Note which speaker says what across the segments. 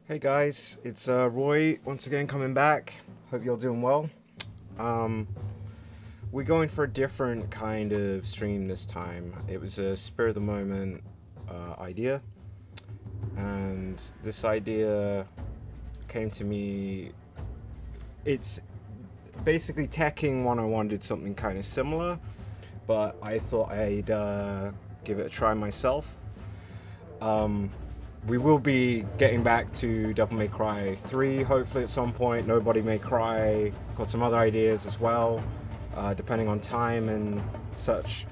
Speaker 1: Hey guys, it's Roy once again coming back. Hope you're doing well. Um, we're going for a different kind of stream this time. It was a spur of the moment idea, and this idea came to me. It's basically Teching 101 did something kind of similar, but I thought I'd give it a try myself. Um, we will be getting back to Devil May Cry 3 hopefully at some point. Nobody May Cry. Got some other ideas as well, depending on time and such.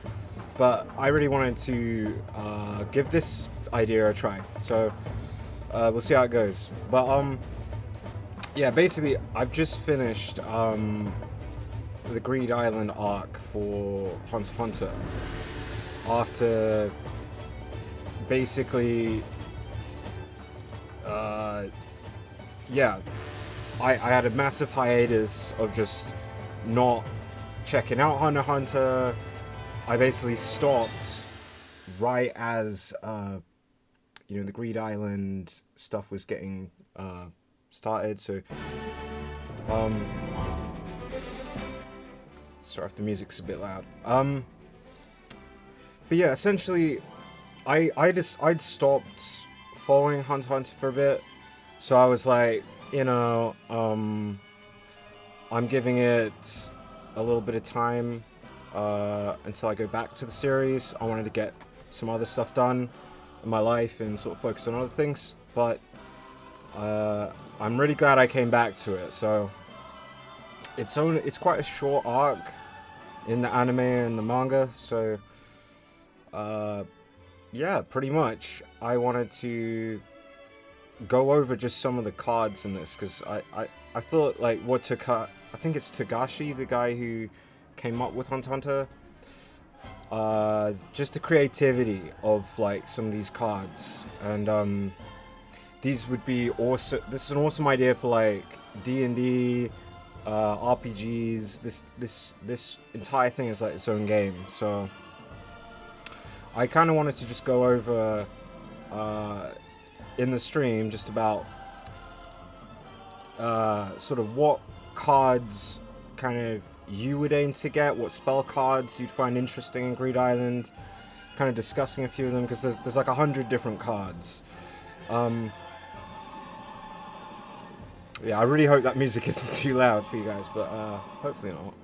Speaker 1: But I really wanted to give this idea a try. So we'll see how it goes. But yeah, basically I've just finished the Greed Island arc for Hunter x Hunter after basically uh, yeah, I had a massive hiatus of just not checking out Hunter x Hunter. I basically stopped right as the Greed Island stuff was getting started. So um, sorry if the music's a bit loud. But yeah, essentially, I'd stopped following Hunter x Hunter for a bit, so I was like, I'm giving it a little bit of time until I go back to the series. I wanted to get some other stuff done in my life and sort of focus on other things, but I'm really glad I came back to it. So it's quite a short arc in the anime and the manga, so uh, yeah, pretty much. I wanted to go over just some of the cards in this because I thought like I think it's Togashi, the guy who came up with Hunter x Hunter. Just the creativity of like some of these cards, and these would be awesome. This is an awesome idea for like D&D, RPGs. This entire thing is like its own game. So I kind of wanted to just go over in the stream just about sort of what cards kind of you would aim to get, what spell cards you'd find interesting in Greed Island, kind of discussing a few of them because there's like 100 different cards. Um, yeah, I really hope that music isn't too loud for you guys, but hopefully not.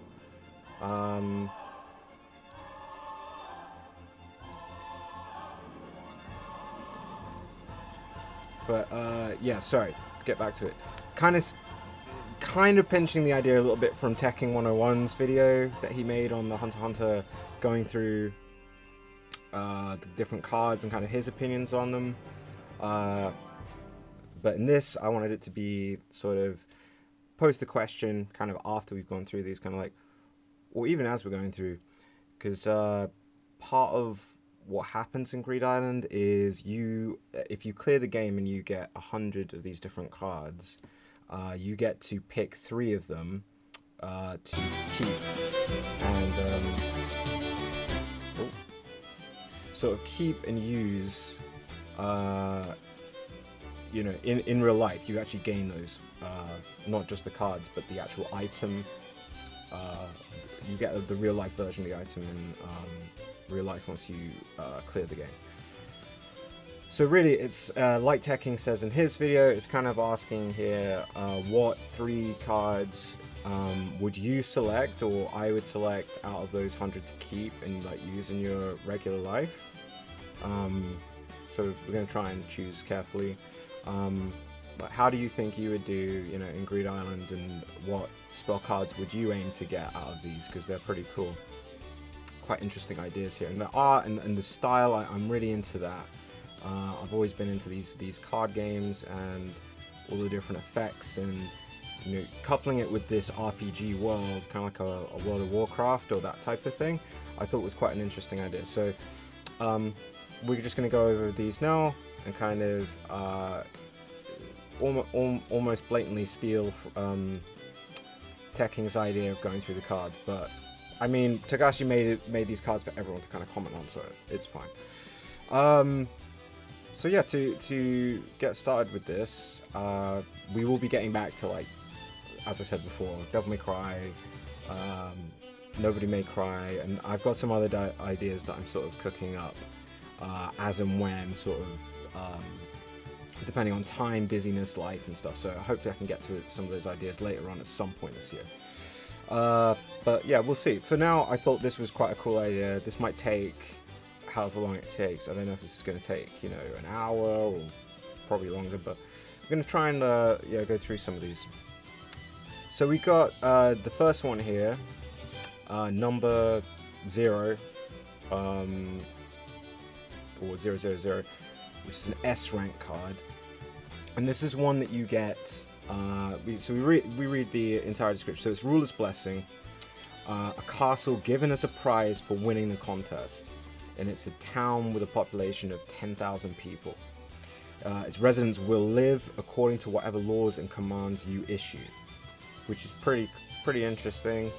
Speaker 1: But yeah, sorry. Get back to it. Kind of, kind of pinching the idea a little bit from Tekken 101's video that he made on the Hunter x Hunter, going through the different cards and kind of his opinions on them. Uh, but in this, I wanted it to be sort of pose the question kind of after we've gone through these, kind of like, or even as we're going through, because part of what happens in Greed Island is if you clear the game and you get 100 of these different cards, you get to pick three of them to keep and oh, sort of keep and use. In real life, you actually gain those, not just the cards, but the actual item. Uh, you get the real life version of the item in real life once you clear the game. So really, it's like Tekking says in his video, it's kind of asking here, what three cards would you select, or I would select out of those 100 to keep and like use in your regular life. So we're going to try and choose carefully. But how do you think you would do, in Greed Island, and what spell cards would you aim to get out of these? Because they're pretty cool. Quite interesting ideas here, and the art and the style. I'm really into that. I've always been into these card games and all the different effects, and coupling it with this RPG world, kind of like a World of Warcraft or that type of thing. I thought was quite an interesting idea. So we're just going to go over these now and kind of almost blatantly steal Tekking's idea of going through the cards, but I mean, Togashi made these cards for everyone to kind of comment on, so it's fine. So yeah, to get started with this, we will be getting back to, like, as I said before, Devil May Cry, um, Nobody May Cry, and I've got some other ideas that I'm sort of cooking up as and when, sort of depending on time, busyness, life, and stuff. So hopefully I can get to some of those ideas later on at some point this year. But yeah, we'll see. For now, I thought this was quite a cool idea. This might take however long it takes. I don't know if this is going to take, you know, an hour or probably longer, but I'm going to try and yeah, go through some of these. So we got the first one here, number 0, or 000, which is an S rank card, and this is one that you get. We read the entire description. So it's Ruler's Blessing, a castle given as a prize for winning the contest, and it's a town with a population of 10,000 people. Its residents will live according to whatever laws and commands you issue, which is pretty interesting.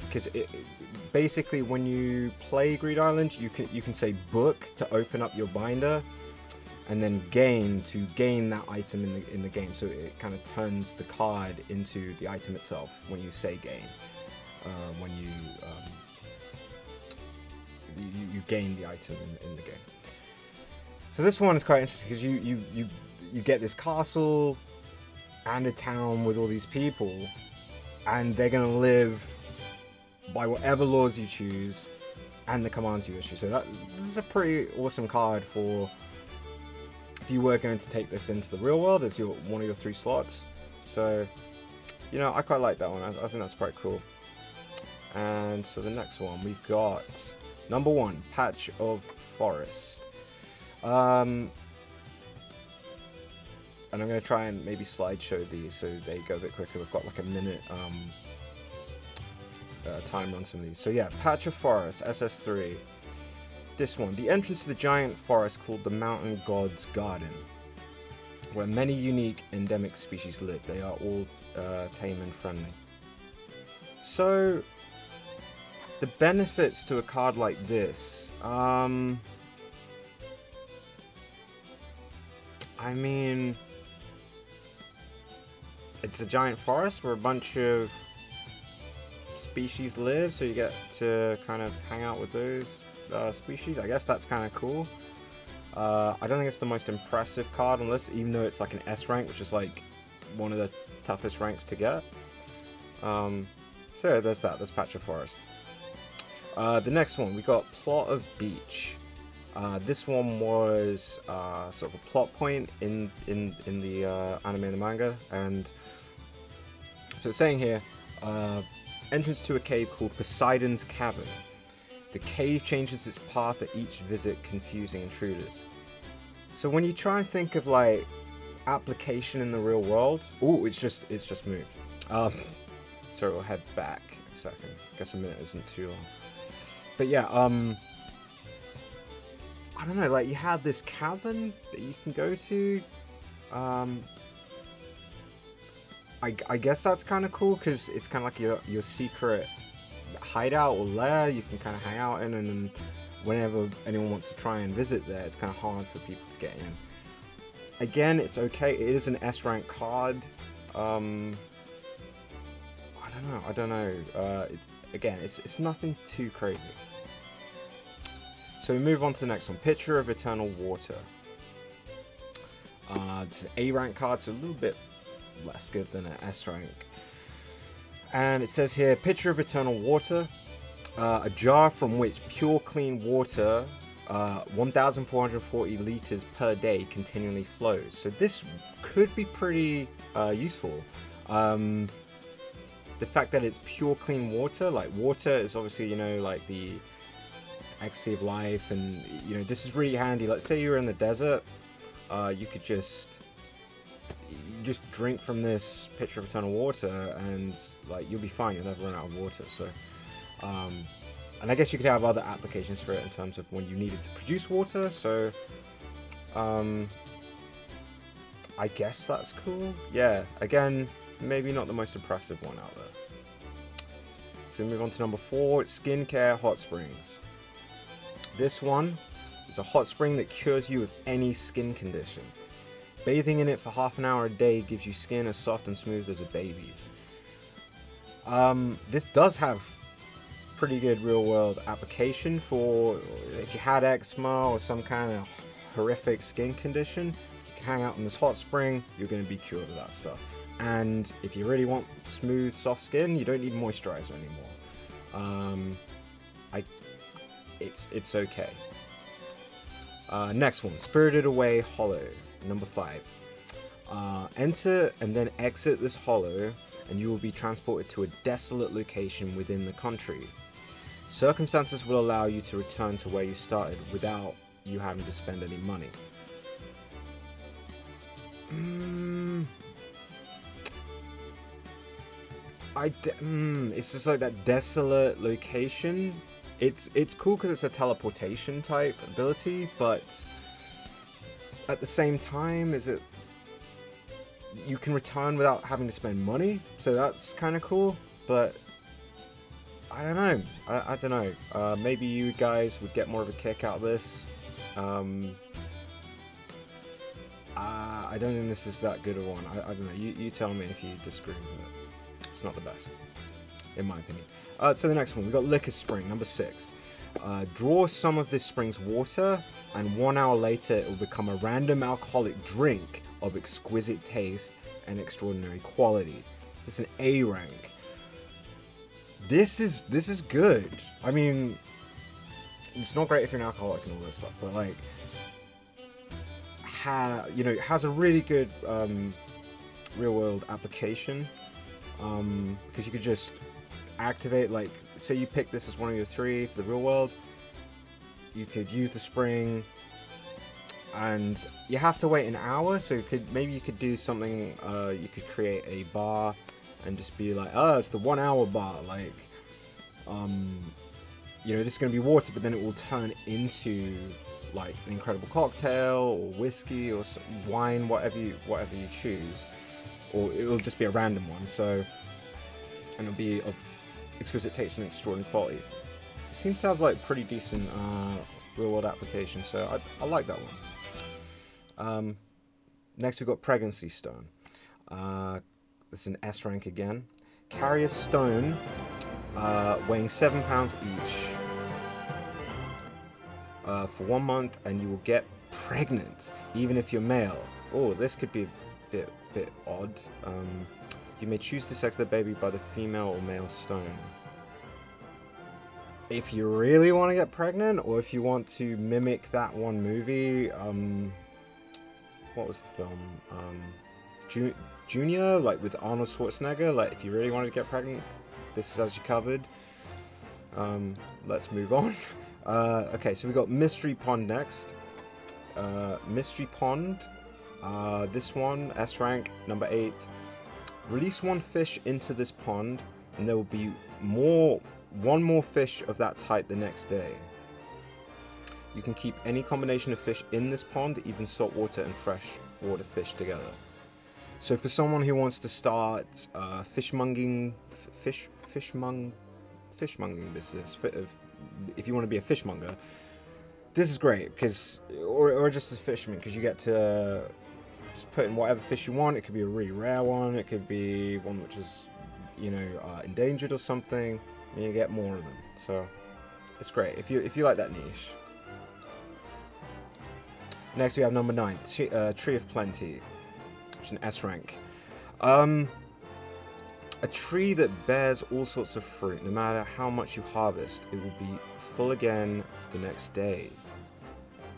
Speaker 1: Because basically, when you play Greed Island, you can say book to open up your binder, and then gain to gain that item in the game. So it kind of turns the card into the item itself when you say gain. When you gain the item in the game. So this one is quite interesting because you get this castle and a town with all these people, and they're gonna live by whatever laws you choose and the commands you issue. So this is a pretty awesome card for if you were going to take this into the real world as one of your 3 slots. So, you know, I quite like that one. I think that's quite cool. And so the next one, we've got number 1, Patch of Forest. And I'm going to try and maybe slideshow these so they go a bit quicker. We've got like a minute timer on some of these. So yeah, Patch of Forest, SS3. This one, the entrance to the giant forest called the Mountain God's Garden, where many unique endemic species live. They are all tame and friendly. So, the benefits to a card like this, I mean, it's a giant forest where a bunch of species live, so you get to kind of hang out with those species. I guess that's kind of cool. I don't think it's the most impressive card on this, even though it's like an S rank, which is like one of the toughest ranks to get. So yeah, there's that. There's Patch of Forest. The next one, we got Plot of Beach. This one was sort of a plot point in the anime and the manga, and so it's saying here, entrance to a cave called Poseidon's Cavern. The cave changes its path at each visit, confusing intruders. So when you try and think of like application in the real world, oh, it's just moved. So we'll head back a second. I guess a minute isn't too long. But yeah, I don't know. Like you have this cavern that you can go to. I guess that's kind of cool because it's kind of like your secret hideout or lair you can kind of hang out in, and then whenever anyone wants to try and visit there, it's kind of hard for people to get in. Again, it's okay. It is an S rank card. I don't know. It's nothing too crazy. So we move on to the next one, Pitcher of Eternal Water. It's an A rank card, so a little bit less good than an S rank. And it says here, Pitcher of Eternal Water, a jar from which pure clean water, 1,440 liters per day continually flows. So this could be pretty useful. The fact that it's pure clean water, like water is obviously, you know, like the ecstasy of life, and you know, this is really handy. Let's say you're in the desert, you could just drink from this Pitcher of Eternal Water, and like you'll be fine. You'll never run out of water. So, and I guess you could have other applications for it in terms of when you needed to produce water. So, I guess that's cool. Yeah. Again, maybe not the most impressive one out there. So we move on to number 4. It's Skincare Hot Springs. This one, It's a hot spring that cures you of any skin condition. Bathing in it for half an hour a day gives you skin as soft and smooth as a baby's. This does have pretty good real-world application for if you had eczema or some kind of horrific skin condition. You can hang out in this hot spring, you're going to be cured of that stuff. And if you really want smooth, soft skin, you don't need moisturizer anymore. It's okay. Next one, Spirited Away Hollow, number 5. Enter and then exit this hollow, and you will be transported to a desolate location within the country. Circumstances will allow you to return to where you started without you having to spend any money. It's just like that desolate location. It's cool because it's a teleportation type ability, but at the same time, you can return without having to spend money, so that's kind of cool. But I don't know. I don't know. Maybe you guys would get more of a kick out of this. I don't think this is that good a one. I don't know. You tell me if you disagree with it. It's not the best, in my opinion. So the next one, we got Liquor Spring, number 6. Draw some of this spring's water, and 1 hour later it will become a random alcoholic drink of exquisite taste and extraordinary quality. It's an A rank. This is good. I mean, it's not great if you're an alcoholic and all this stuff, but like, it has a really good real world application, because you could just activate, like, say you pick this as one of your 3 for the real world, you could use the spring, and you have to wait an hour, so maybe you could do something, you could create a bar and just be like, oh, it's the 1 hour bar, like, this is going to be water, but then it will turn into like an incredible cocktail or whiskey or wine, whatever you choose, or it'll just be a random one, and it'll be of exquisite taste and extraordinary quality. It seems to have like pretty decent real world application, so I like that one. Next we've got Pregnancy Stone. This is an S rank again. Carry a stone weighing 7 pounds each for 1 month, and you will get pregnant even if you're male. Oh, this could be a bit odd. You may choose to sex the baby by the female or male stone. If you really want to get pregnant, or if you want to mimic that one movie, what was the film? Junior, like with Arnold Schwarzenegger. Like, if you really wanted to get pregnant, this is as you covered. Let's move on. Okay, so we got Mystery Pond next. Mystery Pond. This one, S rank, number 8. Release 1 fish into this pond, and there will be one more fish of that type the next day. You can keep any combination of fish in this pond, even saltwater and freshwater fish together. So for someone who wants to start fishmonging business, if you want to be a fishmonger, this is great, because or just a fisherman, because you get to just put in whatever fish you want. It could be a really rare one, it could be one which is endangered or something, and you get more of them. So it's great if you like that niche. Next we have number 9, Tree of Plenty, which is an S rank. A tree that bears all sorts of fruit. No matter how much you harvest, it will be full again the next day.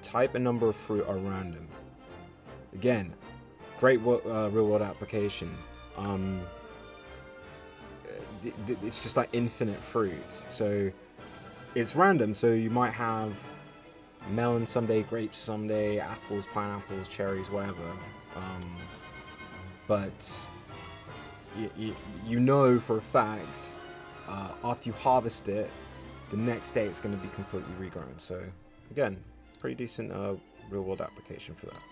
Speaker 1: Type and number of fruit are random. Again, great real-world application. It's just like infinite fruit. So it's random, so you might have melon someday, grapes someday, apples, pineapples, cherries, whatever. But you know for a fact, after you harvest it, the next day it's going to be completely regrown. So again, pretty decent real world application for that.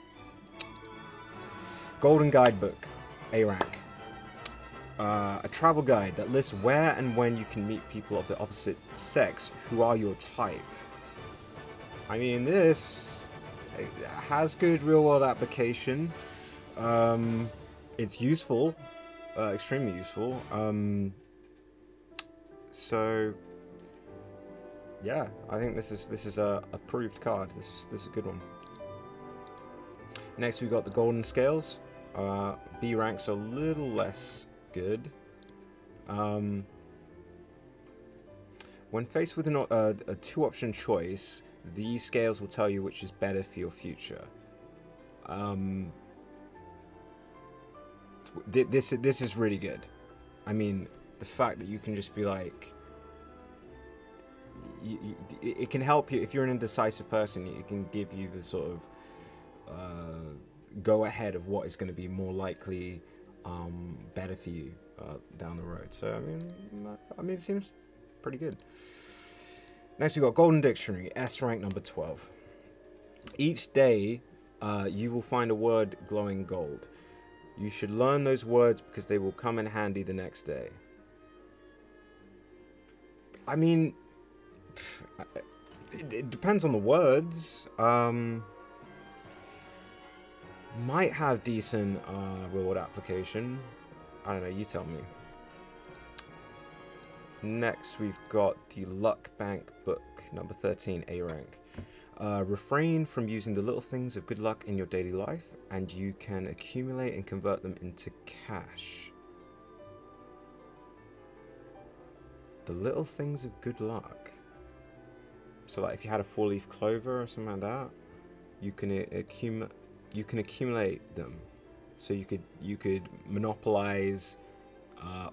Speaker 1: Golden Guidebook, A rank. A travel guide that lists where and when you can meet people of the opposite sex who are your type. I mean, this it has good real world application. It's useful, extremely useful. So yeah, I think this is a approved card. This is a good one. Next we got the golden scales. B ranks are a little less good. When faced with a two-option choice, these scales will tell you which is better for your future. This is really good. I mean, the fact that you can just be like, it can help you if you're an indecisive person. It can give you the sort of go ahead of what is going to be more likely better for you down the road. So I mean, it seems pretty good. Next, we got Golden Dictionary, S rank number 12. Each day, you will find a word glowing gold. You should learn those words because they will come in handy the next day. I mean, it depends on the words. Might have decent reward application. I don't know, you tell me. Next, we've got the Luck Bank book, number 13, A rank. Refrain from using the little things of good luck in your daily life, and you can accumulate and convert them into cash. The little things of good luck. So, like, if you had a four-leaf clover or something like that, you can accumulate them. So you could monopolize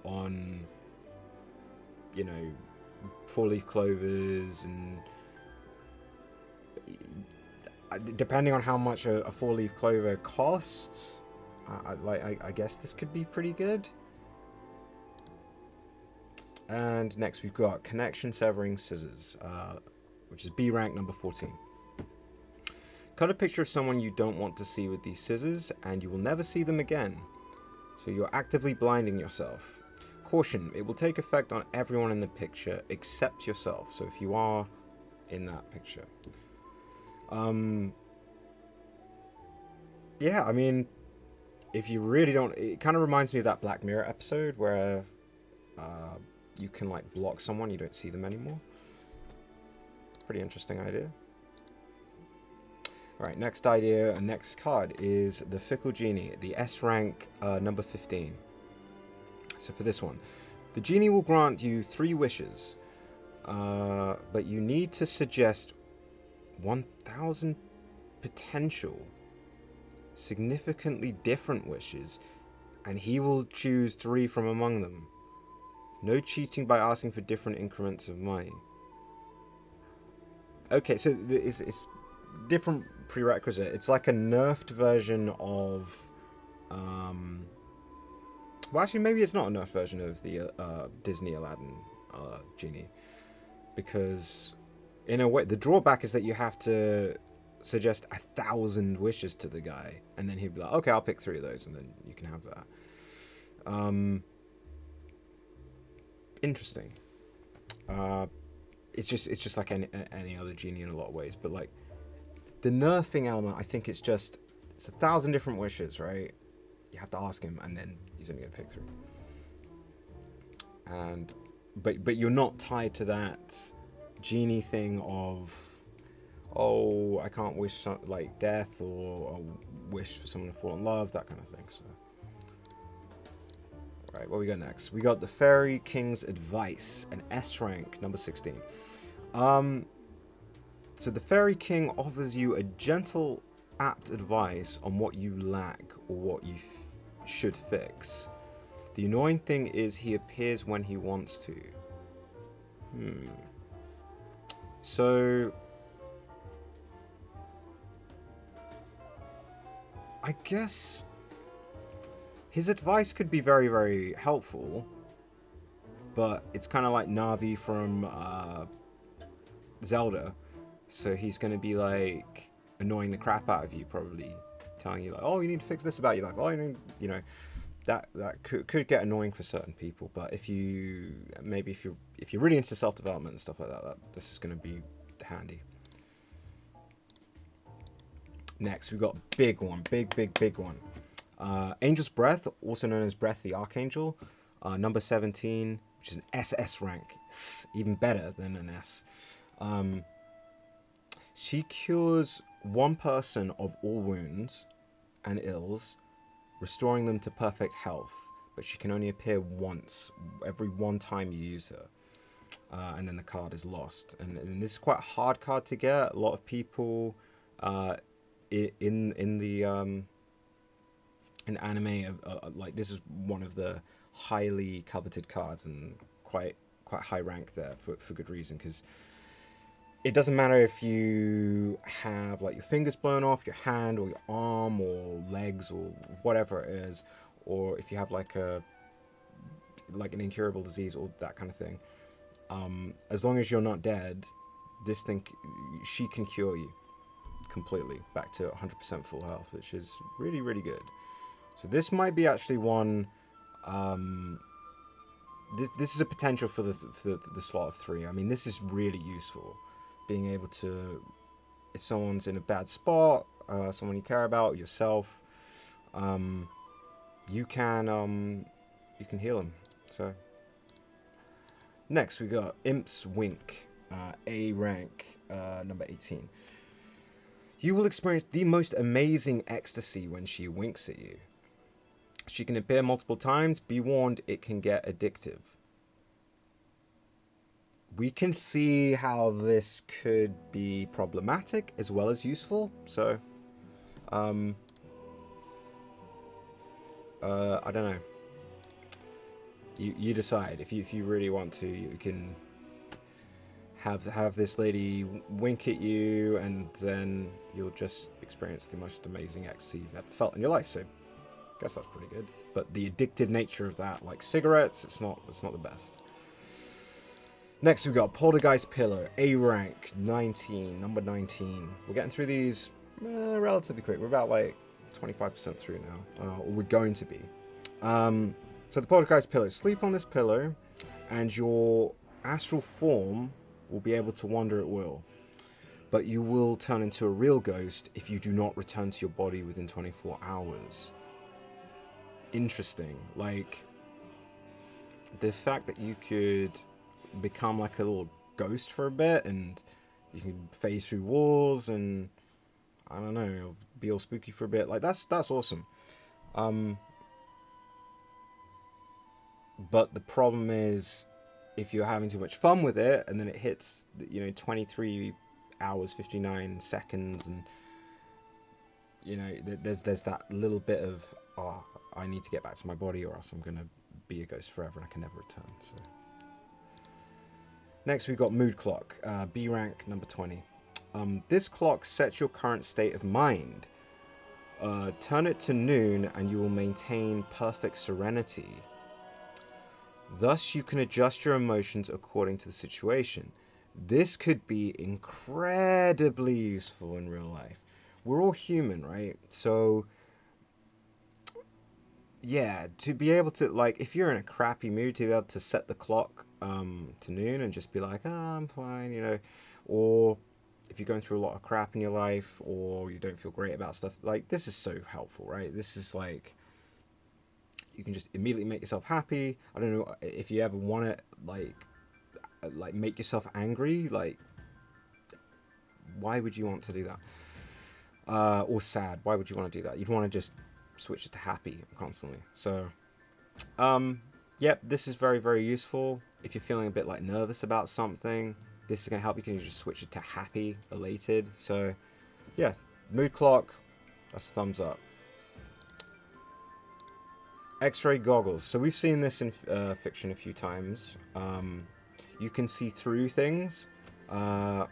Speaker 1: on, you know, four-leaf clovers, and depending on how much a four-leaf clover costs, I guess this could be pretty good. And next we've got Connection Severing Scissors, which is B rank number 14. Cut a picture of someone you don't want to see with these scissors, and you will never see them again. So you're actively blinding yourself. Caution, it will take effect on everyone in the picture except yourself. So if you are in that picture. Yeah, I mean, if you really don't... It kind of reminds me of that Black Mirror episode where you can, like, block someone, you don't see them anymore. Pretty interesting idea. Alright, next card is the Fickle Genie, the S rank number 15. So for this one, the genie will grant you 3 wishes, but you need to suggest 1,000 potential, significantly different wishes, and he will choose 3 from among them. No cheating by asking for different increments of money. Okay, so it's different prerequisite. It's like a nerfed version of well, actually, maybe it's not a nerfed version of the Disney Aladdin genie, because in a way the drawback is that you have to suggest 1,000 wishes to the guy, and then he'd be like, okay, I'll pick 3 of those, and then you can have that. Interesting. It's just like any other genie in a lot of ways, but like the nerfing element, I think it's 1,000 different wishes, right? You have to ask him, and then he's only gonna pick 3. And but you're not tied to that genie thing of, oh, I can't wish like death or a wish for someone to fall in love, that kind of thing. So, right, what we got next? We got the Fairy King's Advice, an S rank, number 16. So the Fairy King offers you a gentle, apt advice on what you lack or what you should fix. The annoying thing is he appears when he wants to. So I guess his advice could be very, very helpful, but it's kind of like Navi from Zelda. So he's going to be like annoying the crap out of you, probably telling you like, oh, you need to fix this about your life. Oh, you know, that could get annoying for certain people. But if you're really into self-development and stuff like that, this is going to be handy. Next, we got big one, big one. Angel's Breath, also known as Breath the Archangel, number 17, which is an SS rank, even better than an S. She cures one person of all wounds and ills, restoring them to perfect health, but she can only appear once, every one time you use her. And then the card is lost. And this is quite a hard card to get. A lot of people in the anime, like, this is one of the highly coveted cards and quite high rank there for good reason, because it doesn't matter if you have like your fingers blown off, your hand or your arm or legs or whatever it is, or if you have like an incurable disease or that kind of thing. As long as you're not dead, this thing, she can cure you completely back to 100% full health, which is really, really good. So this might be actually one. This is a potential for the slot of 3. I mean, this is really useful. Being able to, if someone's in a bad spot, someone you care about, yourself, you can heal them. So next we got Imp's Wink, A rank, number 18. You will experience the most amazing ecstasy when she winks at you. She can appear multiple times. Be warned, it can get addictive. We can see how this could be problematic as well as useful. So, I don't know. You decide. If you really want to, you can have this lady wink at you, and then you'll just experience the most amazing ecstasy you've ever felt in your life. So, I guess that's pretty good. But the addictive nature of that, like cigarettes, it's not the best. Next, we've got Poltergeist Pillar, A rank, 19, number 19. We're getting through these relatively quick. We're about like 25% through now, or we're going to be. So the Poltergeist Pillar, sleep on this pillow, and your astral form will be able to wander at will. But you will turn into a real ghost if you do not return to your body within 24 hours. Interesting. Like, the fact that you could become like a little ghost for a bit, and you can phase through walls, and I don't know, be all spooky for a bit. Like, that's awesome. But the problem is, if you're having too much fun with it, and then it hits 23 hours 59 seconds, and there's that little bit of, oh, I need to get back to my body, or else I'm gonna be a ghost forever and I can never return. So next we've got Mood Clock, B rank, number 20. This clock sets your current state of mind. Turn it to noon and you will maintain perfect serenity. Thus you can adjust your emotions according to the situation. This could be incredibly useful in real life. We're all human, right? So yeah, to be able to, like, if you're in a crappy mood, to be able to set the clock to noon and just be like, oh, I'm fine, or if you're going through a lot of crap in your life, or you don't feel great about stuff, like, this is so helpful, right? This is like, you can just immediately make yourself happy. I don't know if you ever want to like make yourself angry. Like, why would you want to do that? Or sad. Why would you want to do that? You'd want to just switch it to happy constantly. So, yep, this is very, very useful. If you're feeling a bit like nervous about something, this is going to help you. Can just switch it to happy, elated. So, yeah, Mood Clock, that's a thumbs up. X-ray goggles. So we've seen this in fiction a few times. You can see through things. So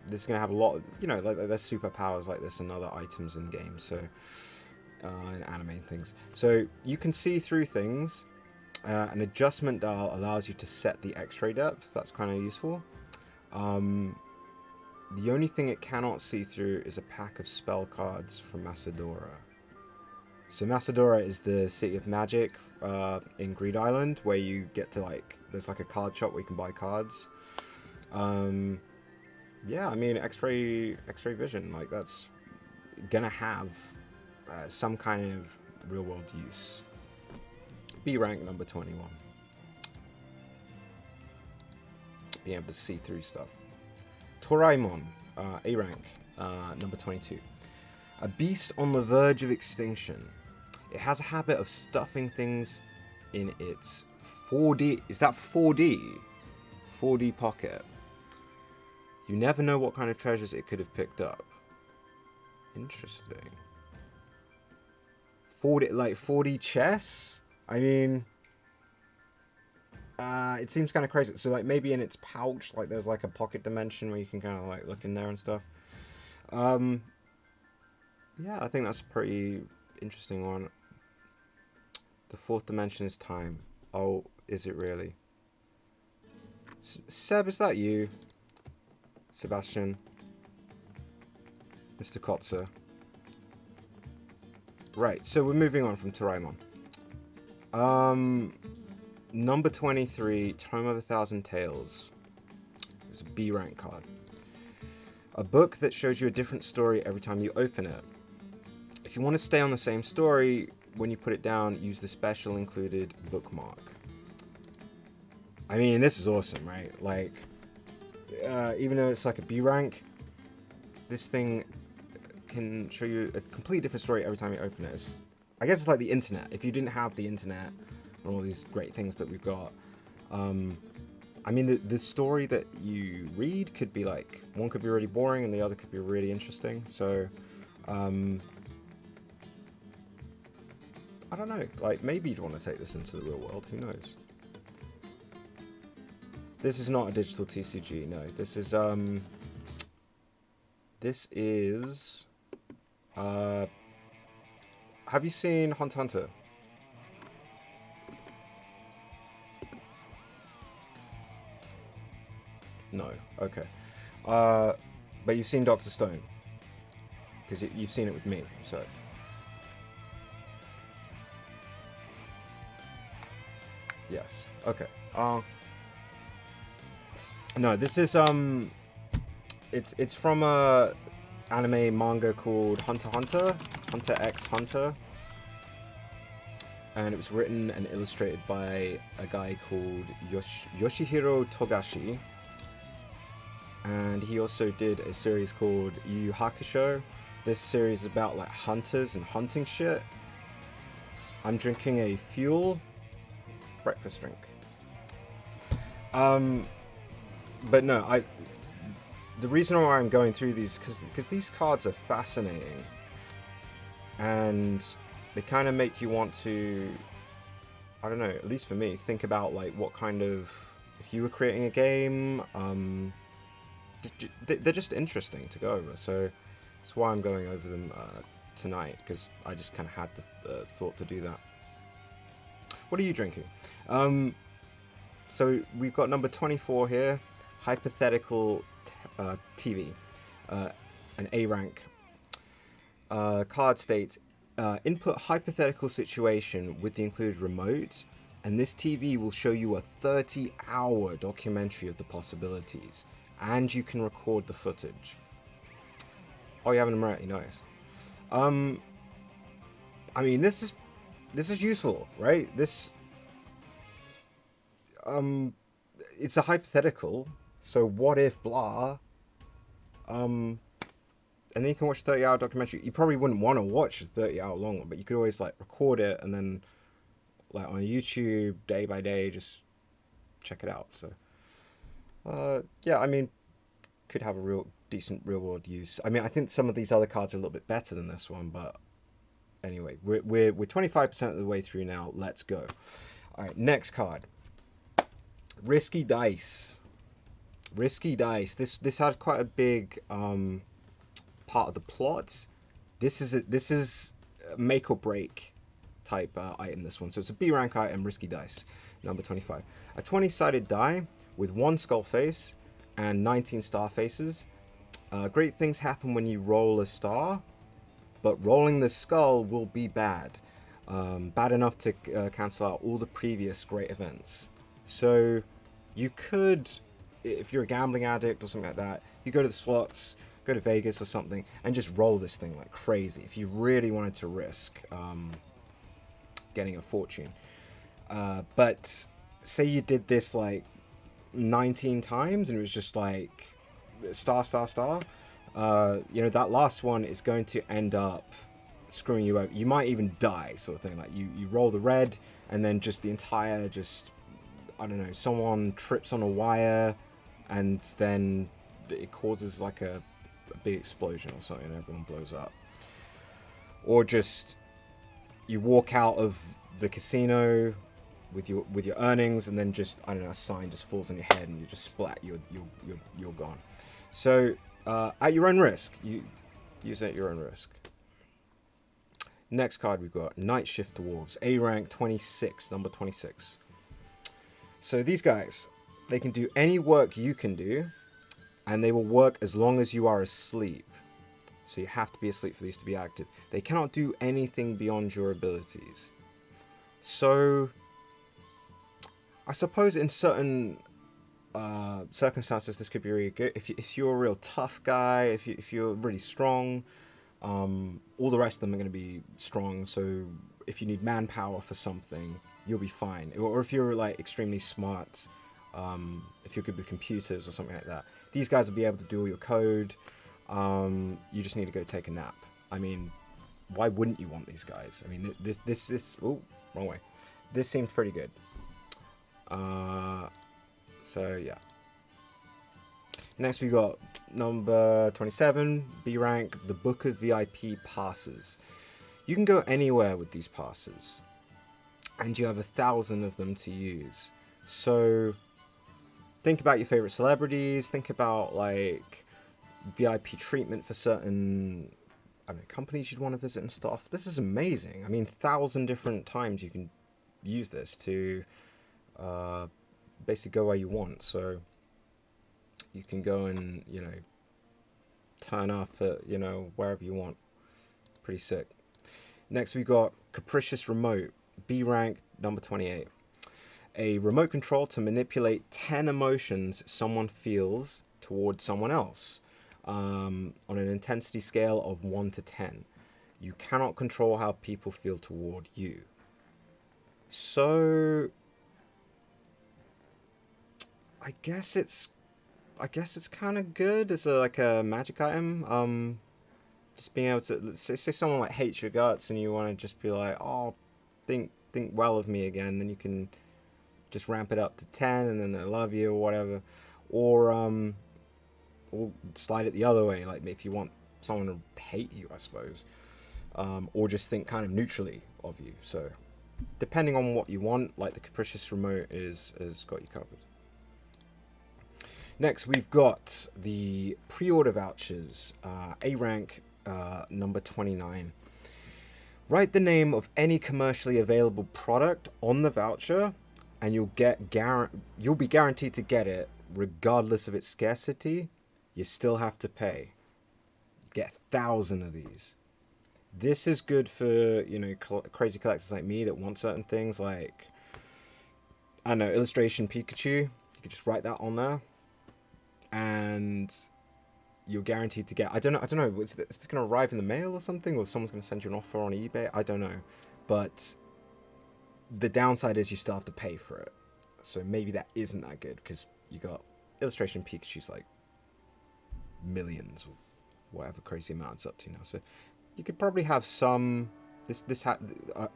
Speaker 1: this is going to have a lot of, like there's superpowers like this and other items in games. So, in anime and things. So you can see through things. An adjustment dial allows you to set the X-ray depth. That's kind of useful. The only thing it cannot see through is a pack of spell cards from Macedora. So Macedora is the city of magic in Greed Island, where you get to, like, there's like a card shop where you can buy cards. Yeah, I mean, X-ray vision, like that's gonna have some kind of real world use. B rank number 21. Being able to see through stuff. Toraimon, A rank, number 22. A beast on the verge of extinction. It has a habit of stuffing things in its 4D. Is that 4D? 4D pocket. You never know what kind of treasures it could have picked up. Interesting. 4D, like 4D chess? I mean, it seems kind of crazy. So like maybe in its pouch, like there's like a pocket dimension where you can kind of like look in there and stuff. Yeah, I think that's a pretty interesting one. The fourth dimension is time. Oh, is it really? Seb, is that you? Sebastian? Mr. Kotzer? Right, so we're moving on from Toraimon. Number 23, Tome of a Thousand Tales. It's a B rank card. A book that shows you a different story every time you open it. If you want to stay on the same story, when you put it down, use the special included bookmark. I mean, this is awesome, right? Like, even though it's like a B rank, this thing can show you a completely different story every time you open it. I guess it's like the internet. If you didn't have the internet and all these great things that we've got, I mean, the story that you read could be like, one could be really boring and the other could be really interesting. So, I don't know, like maybe you'd want to take this into the real world, who knows? This is not a digital TCG, no. This is, have you seen Hunter x Hunter? No, okay. But you've seen Dr. Stone? Because you've seen it with me, so... Yes. Okay. No, this is it's from a anime manga called Hunter x Hunter, Hunter x Hunter, and it was written and illustrated by a guy called Yoshihiro Togashi, and he also did a series called Yu Yu Hakusho. This series is about like hunters and hunting shit. I'm drinking a Fuel breakfast drink. But no, the reason why I'm going through these because these cards are fascinating, and they kind of make you want to, I don't know, at least for me, think about like what kind of, if you were creating a game, they're just interesting to go over. So that's why I'm going over them tonight, because I just kind of had the thought to do that. What are you drinking? So we've got number 24 here, hypothetical TV, an A rank. Card states, input hypothetical situation with the included remote, and this TV will show you a 30-hour documentary of the possibilities, and you can record the footage. Oh, you have an Emirati, nice. I mean, this is useful, right? This, it's a hypothetical, so what if blah, and then you can watch a 30-hour documentary. You probably wouldn't want to watch a 30-hour long one, but you could always like record it and then like on YouTube day by day just check it out. So yeah, I mean, could have a real decent real world use. I mean, I think some of these other cards are a little bit better than this one, but anyway, we're 25% of the way through now. Let's go. All right, next card. Risky Dice. Risky Dice. This had quite a big part of the plot. This is a make or break type item, this one. So it's a B rank item, Risky Dice, number 25. A 20-sided die with one skull face and 19 star faces. Great things happen when you roll a star, but rolling the skull will be bad. Bad enough to cancel out all the previous great events. So you could, if you're a gambling addict or something like that, you go to the slots, go to Vegas or something, and just roll this thing like crazy. If you really wanted to risk getting a fortune, but say you did this like 19 times and it was just like star star star, you know, that last one is going to end up screwing you over. You might even die, sort of thing. Like you roll the red and then just the entire, just, I don't know, someone trips on a wire and then it causes like a big explosion or something and everyone blows up. Or just you walk out of the casino with your earnings and then just, I don't know, a sign just falls on your head and you just splat, you're gone. So at your own risk, you use it at your own risk. Next card we've got Night Shift Dwarves, A rank 26, number 26. So these guys, they can do any work you can do, and they will work as long as you are asleep. So you have to be asleep for these to be active. They cannot do anything beyond your abilities. So I suppose in certain circumstances this could be really good. If you're a real tough guy, if you're really strong, all the rest of them are going to be strong. So if you need manpower for something, you'll be fine. Or if you're like extremely smart, if you're good with computers or something like that, these guys will be able to do all your code. You just need to go take a nap. I mean, why wouldn't you want these guys? I mean, this oh, wrong way. This seems pretty good. So yeah. Next we got number 27, B rank, the Book of VIP passes. You can go anywhere with these passes, and you have 1,000 of them to use. So think about your favorite celebrities. Think about like VIP treatment for certain, I don't know, companies you'd want to visit and stuff. This is amazing. I mean, 1,000 different times you can use this to basically go where you want. So you can go and, you know, turn up at, you know, wherever you want. Pretty sick. Next we got Capricious Remote, B rank, number 28. A remote control to manipulate 10 emotions someone feels towards someone else, on an intensity scale of 1 to 10. You cannot control how people feel toward you. So I guess it's kind of good as like a magic item. Just being able to say someone like hates your guts and you want to just be like, oh, think well of me again. Then you can just ramp it up to 10, and then they love you or whatever. Or slide it the other way, like if you want someone to hate you, I suppose. Or just think kind of neutrally of you. So depending on what you want, like the Capricious Remote has got you covered. Next, we've got the pre-order vouchers, A rank, number 29. Write the name of any commercially available product on the voucher, and you'll be guaranteed to get it regardless of its scarcity. You still have to pay. Get 1,000 of these. This is good for, you know, crazy collectors like me that want certain things, like, I don't know, Illustration Pikachu. You could just write that on there, and you're guaranteed to get, I don't know, is this going to arrive in the mail or something, or someone's going to send you an offer on eBay? I don't know, but the downside is you still have to pay for it. So maybe that isn't that good, because you got Illustration Pikachu's like millions or whatever crazy amount it's up to now. So you could probably have some,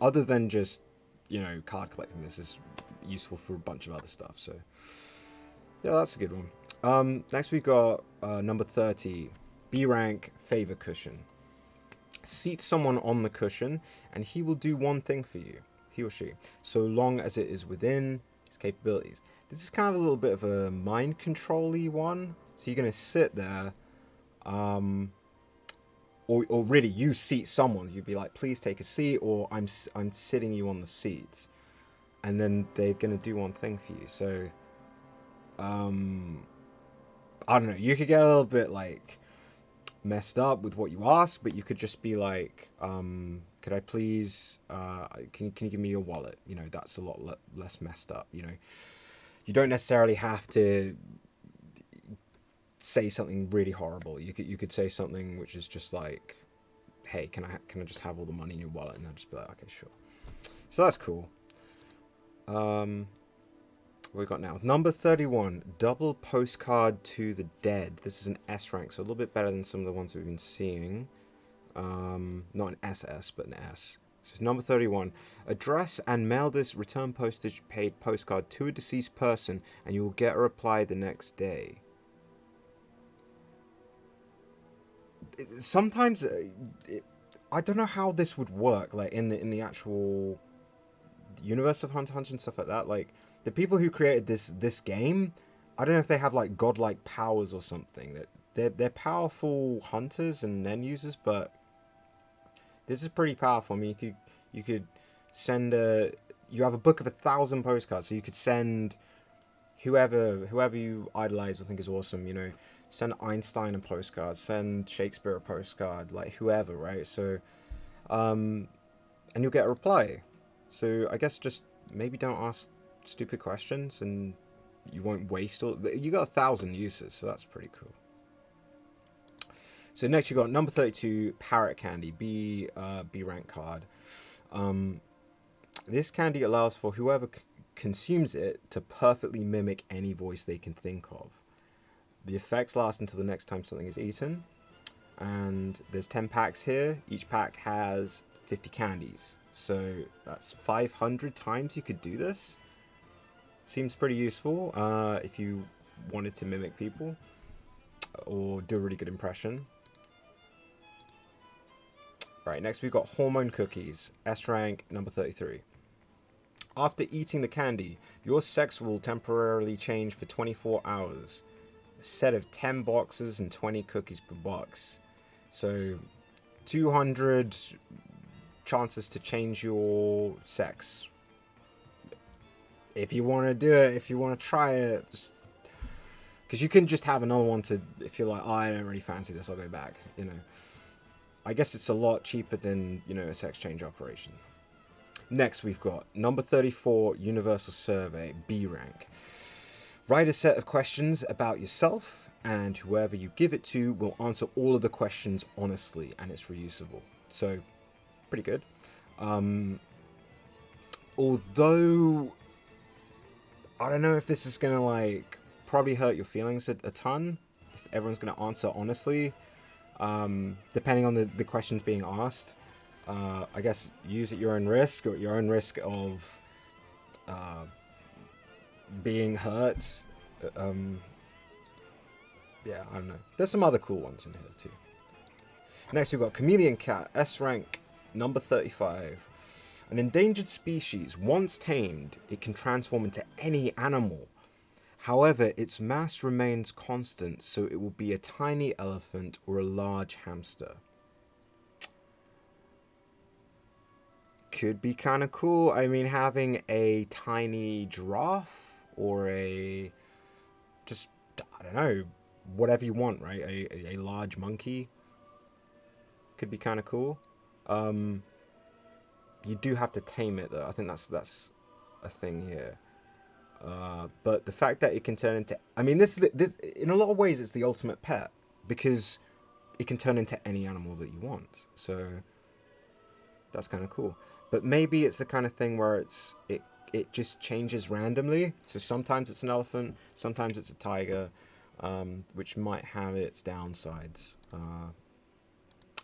Speaker 1: other than just, you know, card collecting, this is useful for a bunch of other stuff. So yeah, that's a good one. Next we got number 30, B rank, Favor Cushion. Seat someone on the cushion and he will do one thing for you, he or she, so long as it is within his capabilities. This is kind of a little bit of a mind control-y one. So you're going to sit there, or really you seat someone. You'd be like, please take a seat, or I'm sitting you on the seat. And then they're going to do one thing for you. So, I don't know, you could get a little bit like messed up with what you ask, but you could just be like, could I please, can you give me your wallet? You know, that's a lot less messed up, you know. You don't necessarily have to say something really horrible. You could say something which is just like, hey, can I just have all the money in your wallet? And they'll just be like, okay, sure. So that's cool. What we got now? Number 31, double postcard to the dead. This is an S rank, so a little bit better than some of the ones we've been seeing. Not an SS, but an S. So it's number 31. Address and mail this return postage paid postcard to a deceased person, and you will get a reply the next day. Sometimes I don't know how this would work, like in the actual universe of Hunter x Hunter and stuff like that. Like the people who created this game, I don't know if they have like godlike powers or something. That they're powerful hunters and end users, but this is pretty powerful. I mean, you could send you have a book of 1,000 postcards, so you could send whoever you idolize or think is awesome. You know, send Einstein a postcard, send Shakespeare a postcard, like whoever, right? So, and you'll get a reply. So I guess just maybe don't ask stupid questions, and you won't waste all. You got 1,000 uses, so that's pretty cool. So next you got number 32, Parrot Candy, B rank card. This candy allows for whoever consumes it to perfectly mimic any voice they can think of. The effects last until the next time something is eaten. And there's 10 packs here. Each pack has 50 candies. So that's 500 times you could do this. Seems pretty useful if you wanted to mimic people or do a really good impression. Right, next we've got Hormone Cookies, S rank, number 33. After eating the candy, your sex will temporarily change for 24 hours. A set of 10 boxes and 20 cookies per box. So 200 chances to change your sex. If you want to do it, if you want to try it, because you can just have another one to, if you're like, oh, I don't really fancy this, I'll go back, you know. I guess it's a lot cheaper than, you know, a sex change operation. Next, we've got number 34, Universal Survey, B rank. Write a set of questions about yourself, and whoever you give it to will answer all of the questions honestly, and it's reusable. So, pretty good. Although, I don't know if this is going to, like, probably hurt your feelings a ton, if everyone's going to answer honestly. Depending on the questions being asked, I guess use at your own risk, or at your own risk of being hurt. Yeah, I don't know. There's some other cool ones in here too. Next we've got Chameleon Cat, S rank, number 35. An endangered species, once tamed, it can transform into any animal. However, its mass remains constant, so it will be a tiny elephant or a large hamster. Could be kind of cool. I mean, having a tiny giraffe or a, just, I don't know, whatever you want, right? A large monkey could be kind of cool. You do have to tame it, though. I think that's a thing here. But the fact that it can turn into, I mean, this in a lot of ways it's the ultimate pet, because it can turn into any animal that you want. So that's kind of cool. But maybe it's the kind of thing where it just changes randomly. So sometimes it's an elephant, sometimes it's a tiger, which might have its downsides.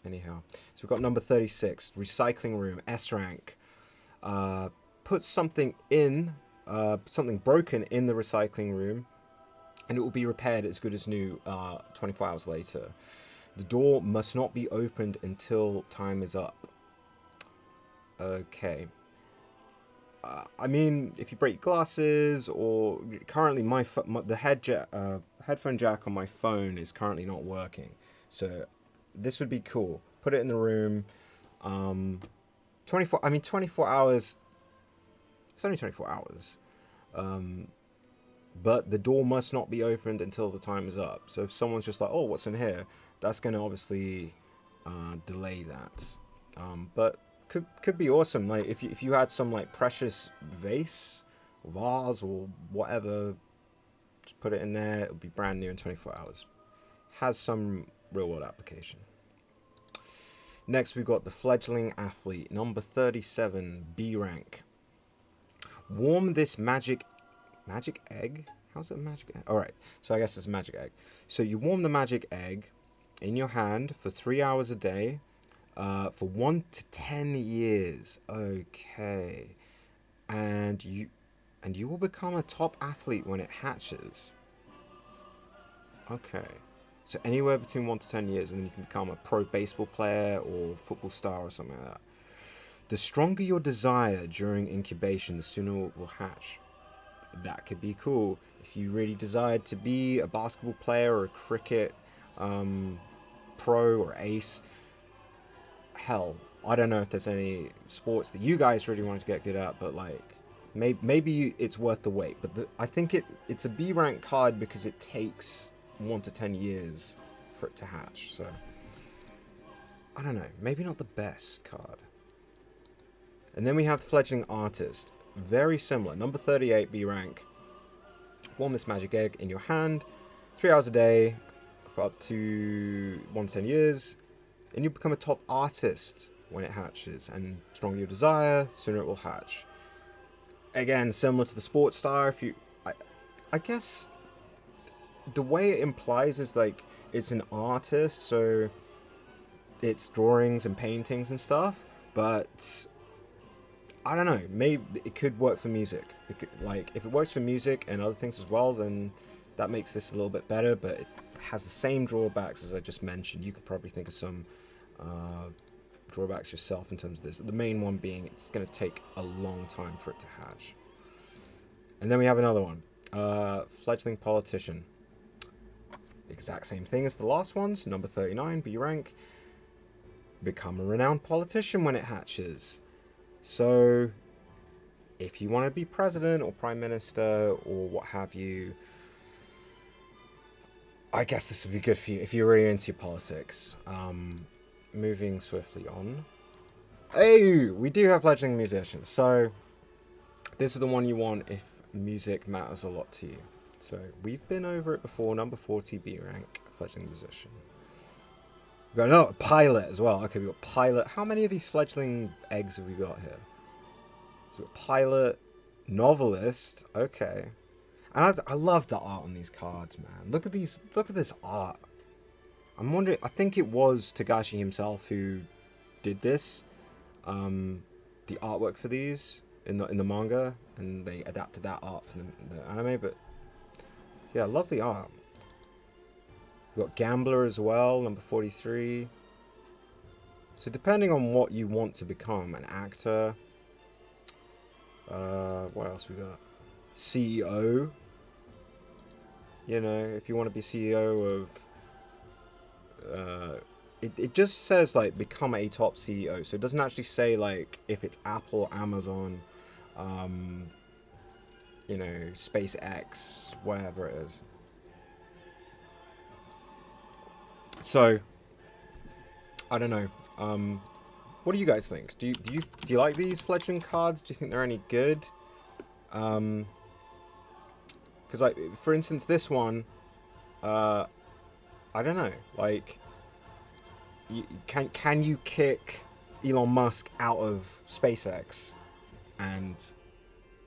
Speaker 1: Anyhow, so we've got number 36, Recycling Room, S rank. Put something in. Something broken in the recycling room, and it will be repaired as good as new 24 hours later. The door must not be opened until time is up. Okay. I mean, if you break glasses, or currently the headphone jack on my phone is currently not working, so this would be cool. Put it in the room. 24 hours. It's only 24 hours. But the door must not be opened until the time is up. So if someone's just like, oh, what's in here? That's going to obviously delay that. But could be awesome. Like if you had some like precious vase, vase or whatever, just put it in there. It'll be brand new in 24 hours. has some real-world application. Next, we've got the Fledgling Athlete, number 37, B rank. Warm this magic egg? How's it a magic egg? Alright, so I guess it's a magic egg. So you warm the magic egg in your hand for 3 hours a day for 1 to 10 years. Okay. And you will become a top athlete when it hatches. Okay. So anywhere between 1 to 10 years, and then you can become a pro baseball player or football star or something like that. The stronger your desire during incubation, the sooner it will hatch. That could be cool. If you really desired to be a basketball player or a cricket pro or ace, hell, I don't know if there's any sports that you guys really wanted to get good at, but like, maybe it's worth the wait. But I think it's a B rank card because it takes 1 to 10 years for it to hatch. So I don't know, maybe not the best card. And then we have the Fledgling Artist, very similar, number 38, B rank. Warm this magic egg in your hand 3 hours a day for up to 1 to 10 years, and you become a top artist when it hatches. And stronger your desire, sooner it will hatch. Again, similar to the sports star. If you, I guess the way it implies is like it's an artist, so it's drawings and paintings and stuff. But I don't know. Maybe it could work for music. It could, like, if it works for music and other things as well, then that makes this a little bit better. But it has the same drawbacks as I just mentioned. You could probably think of some drawbacks yourself in terms of this. The main one being it's going to take a long time for it to hatch. And then we have another one, Fledgling Politician. Exact same thing as the last ones, number 39, B rank. Become a renowned politician when it hatches. So if you want to be president or prime minister or what have you, I guess this would be good for you if you're really into your politics. Moving swiftly on. Hey, we do have Fledgling Musicians. So this is the one you want if music matters a lot to you. So we've been over it before, number 40, B rank, Fledgling Musician. We've got a pilot as well. Okay, we've got pilot. How many of these fledgling eggs have we got here? So we've got pilot, novelist. Okay. And I love the art on these cards, man. Look at these. Look at this art. I'm wondering. I think it was Togashi himself who did this, the artwork for these in the manga, and they adapted that art for the anime. But yeah, I love the art. We've got Gambler as well, number 43. So depending on what you want to become, an actor. What else we got? CEO. You know, if you want to be CEO of... It just says, like, become a top CEO. So it doesn't actually say, like, if it's Apple, Amazon, you know, SpaceX, whatever it is. So, I don't know. What do you guys think? Do you like these fledgling cards? Do you think they're any good? Because, like, for instance, this one, I don't know. Like, can you kick Elon Musk out of SpaceX and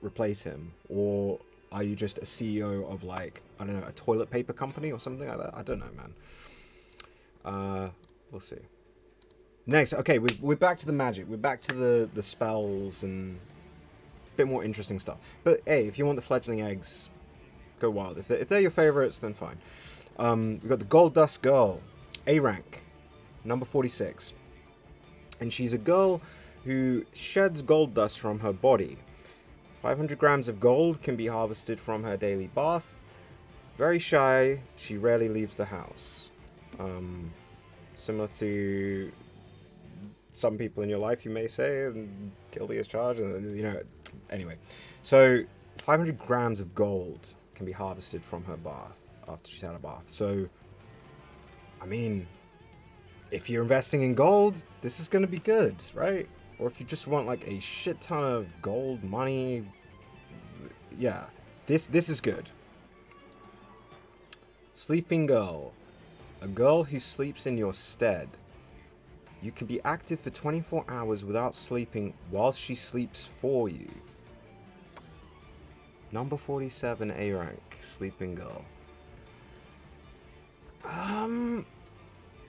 Speaker 1: replace him, or are you just a CEO of, like, I don't know, a toilet paper company or something like that? I don't know, man. We'll see. Next, okay, we're back to the magic. We're back to the spells and a bit more interesting stuff. But hey, if you want the fledgling eggs, go wild. If they're your favorites, then fine. We've got the Gold Dust Girl, A rank, number 46. And she's a girl who sheds gold dust from her body. 500 grams of gold can be harvested from her daily bath. Very shy, she rarely leaves the house. Similar to some people in your life, you may say, and guilty as charged, and you know. Anyway, so 500 grams of gold can be harvested from her bath after she's had a bath. So, I mean, if you're investing in gold, this is going to be good, right? Or if you just want like a shit ton of gold money, yeah, this is good. Sleeping Girl. A girl who sleeps in your stead. You can be active for 24 hours without sleeping while she sleeps for you. Number 47, A rank, sleeping girl.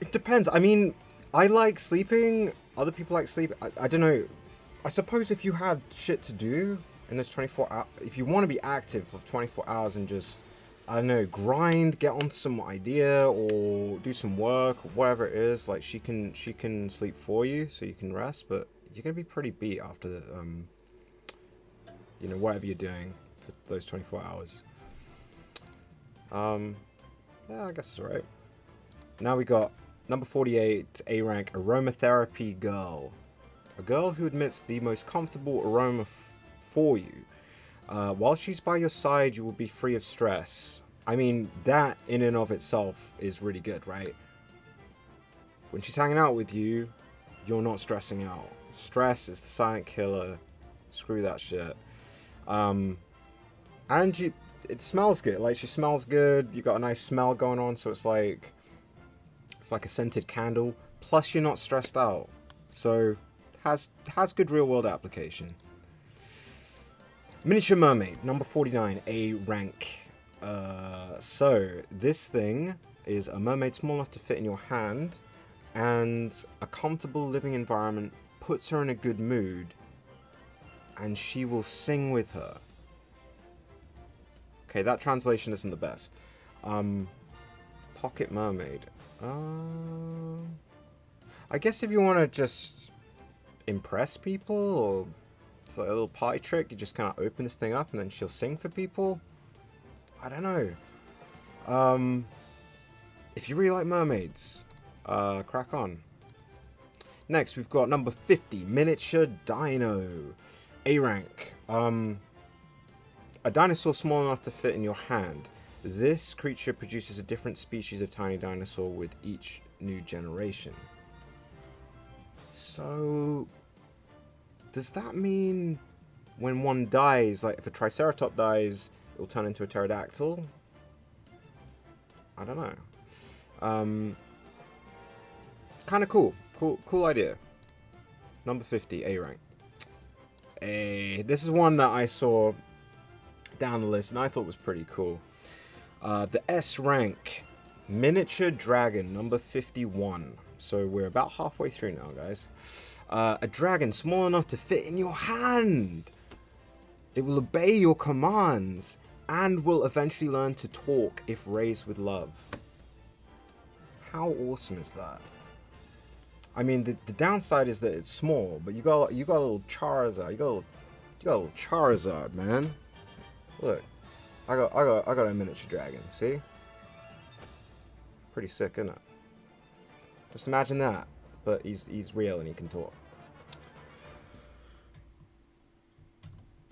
Speaker 1: It depends. I mean, I like sleeping. Other people like sleep. I don't know. I suppose if you had shit to do in those 24 hours, if you want to be active for 24 hours and just, I don't know, grind, get on some idea or do some work, whatever it is, like she can sleep for you so you can rest, but you're gonna be pretty beat after the, whatever you're doing for those 24 hours. Yeah, I guess it's alright. Now we got number 48, A rank, aromatherapy girl. A girl who admits the most comfortable aroma for you. While she's by your side, you will be free of stress. I mean, that in and of itself is really good, right? When she's hanging out with you, you're not stressing out. Stress is the silent killer. Screw that shit. And it smells good. Like, she smells good. You got a nice smell going on, so it's like a scented candle. Plus, you're not stressed out. So, has good real world application. Miniature Mermaid, number 49, A rank. So this thing is a mermaid small enough to fit in your hand, and a comfortable living environment puts her in a good mood, and she will sing with her. Okay, that translation isn't the best. Pocket Mermaid. I guess if you want to just impress people, or it's like a little party trick, you just kind of open this thing up and then she'll sing for people. I don't know. If you really like mermaids, crack on. Next, we've got number 50, Miniature Dino. A rank. A dinosaur small enough to fit in your hand. This creature produces a different species of tiny dinosaur with each new generation. So, does that mean when one dies, like if a Triceratops dies, it'll turn into a pterodactyl? I don't know. Kind of cool. Cool idea. Number 50, A rank. This is one that I saw down the list and I thought was pretty cool. The S rank, Miniature Dragon, number 51. So we're about halfway through now, guys. A dragon small enough to fit in your hand. It will obey your commands and will eventually learn to talk if raised with love. How awesome is that? I mean, the downside is that it's small, but you got a little Charizard. You got a little Charizard, man. Look, I got a miniature dragon. See? Pretty sick, isn't it? Just imagine that, but he's real and he can talk.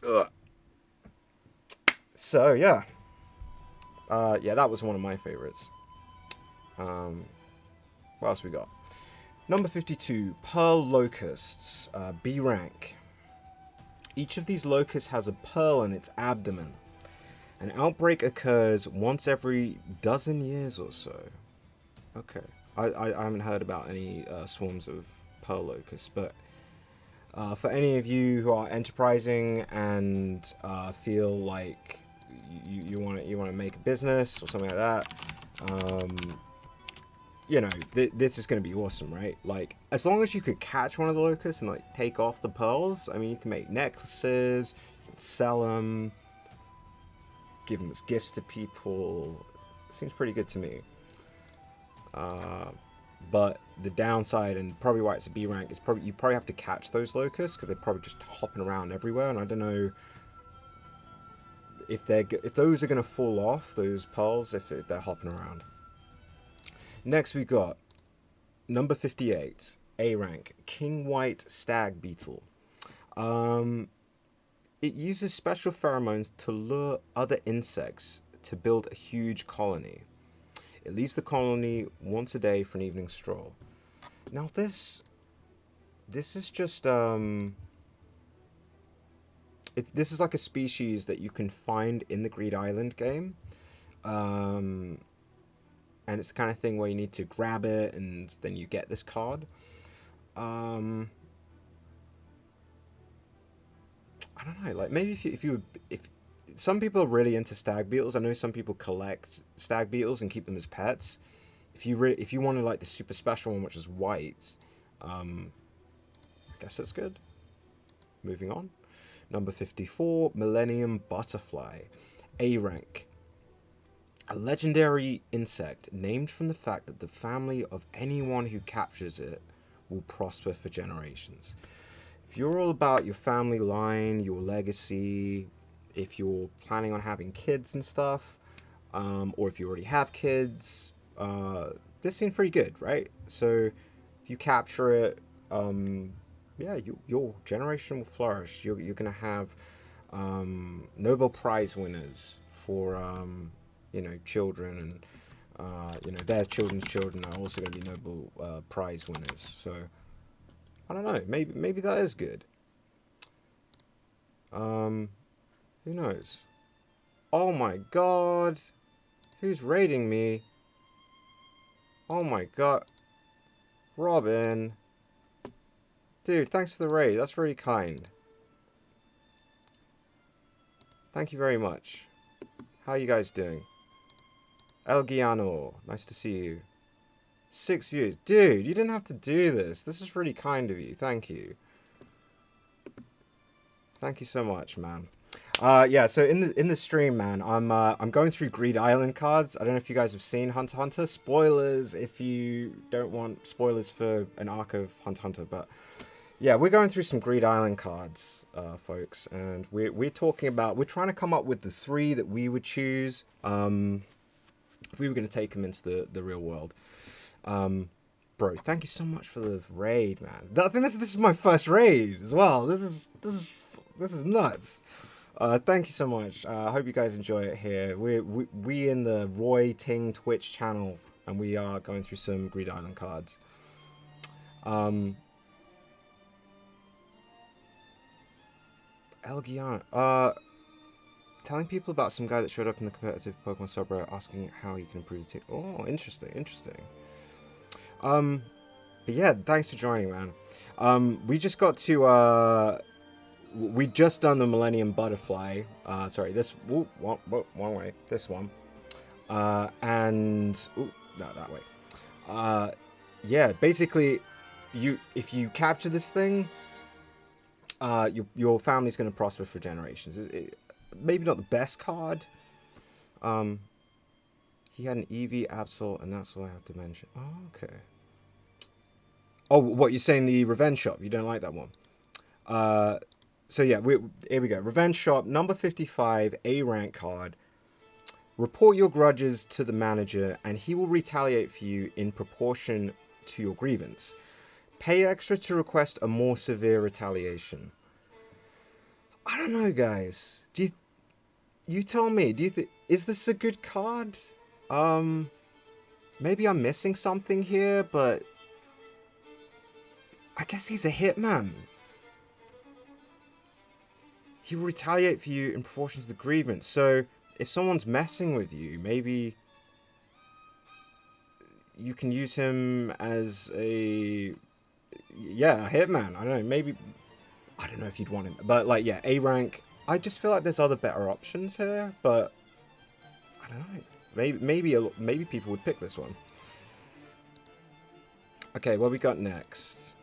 Speaker 1: Ugh. So yeah, that was one of my favorites. What else we got? Number 52, Pearl Locusts, B rank. Each of these locusts has a pearl in its abdomen. An outbreak occurs once every dozen years or so. Okay, I haven't heard about any swarms of pearl locusts, but for any of you who are enterprising and feel like you want to make a business or something like that, this is going to be awesome, right? Like, as long as you could catch one of the locusts and like take off the pearls, I mean, you can make necklaces, you can sell them, give them as gifts to people. It seems pretty good to me. But the downside, and probably why it's a B rank, is you probably have to catch those locusts because they're probably just hopping around everywhere, and I don't know if those are going to fall off, those pearls, if they're hopping around. Next we got number 58, A rank, King White Stag Beetle. It uses special pheromones to lure other insects to build a huge colony. It leaves the colony once a day for an evening stroll. Now this is just this is like a species that you can find in the Greed Island game, and and it's the kind of thing where you need to grab it and then you get this card. I don't know, like maybe if some people are really into stag beetles. I know some people collect stag beetles and keep them as pets. If you wanted like the super special one, which is white, I guess that's good. Moving on. Number 54, Millennium Butterfly, A rank. A legendary insect named from the fact that the family of anyone who captures it will prosper for generations. If you're all about your family line, your legacy, if you're planning on having kids and stuff, or if you already have kids, this seems pretty good, right? So if you capture it, yeah, your generation will flourish. You're going to have Nobel Prize winners for, children, and, their children's children are also going to be Nobel Prize winners. So I don't know. Maybe that is good. Who knows? Oh my god. Who's raiding me? Oh my god. Robin. Dude, thanks for the raid. That's really kind. Thank you very much. How are you guys doing? El Guiano. Nice to see you. 6 views. Dude, you didn't have to do this. This is really kind of you. Thank you. Thank you so much, man. Yeah, so in the stream, man, I'm going through Greed Island cards. I don't know if you guys have seen Hunter x Hunter. Spoilers if you don't want spoilers for an arc of Hunter x Hunter, but yeah, we're going through some Greed Island cards, folks, and we're trying to come up with the 3 that we would choose if we were going to take them into the real world. Bro, thank you so much for the raid, man. I think this is my first raid as well. This is nuts. Thank you so much. I hope you guys enjoy it here. We in the Roy Ting Twitch channel, and we are going through some Greed Island cards. Elgian, telling people about some guy that showed up in the competitive Pokemon subreddit asking how he can improve the team. Oh, interesting. But yeah, thanks for joining, man. We just got to we just done the Millennium Butterfly. Sorry, this one way. This one. And no, that way. Yeah, basically, if you capture this thing, your family's going to prosper for generations. Maybe not the best card. He had an Eevee, Absol, and that's all I have to mention. Oh, okay. Oh, what, you're saying the Revenge Shop? You don't like that one? So yeah, here we go. Revenge Shop, number 55, A rank card. Report your grudges to the manager, and he will retaliate for you in proportion to your grievance. Pay extra to request a more severe retaliation. I don't know, guys. You tell me. Is this a good card? Maybe I'm missing something here, but I guess he's a hitman. He will retaliate for you in proportion to the grievance. So if someone's messing with you, maybe you can use him as a hitman. I don't know. Maybe I don't know if you'd want him, but like, yeah, A rank. I just feel like there's other better options here, but I don't know. Maybe people would pick this one. Okay, what we got next?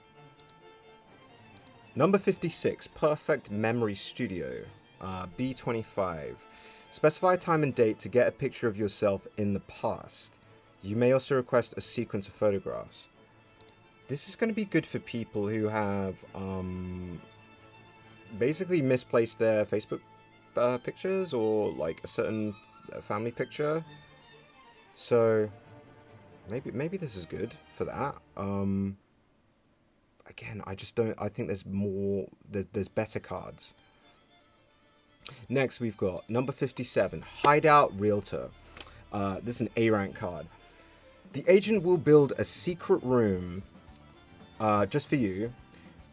Speaker 1: Number 56, Perfect Memory Studio, B25. Specify a time and date to get a picture of yourself in the past. You may also request a sequence of photographs. This is going to be good for people who have basically misplaced their Facebook pictures or like a certain family picture. So maybe this is good for that. Again, I think there's more, there's better cards. Next, we've got number 57, Hideout Realtor. This is an A rank card. The agent will build a secret room just for you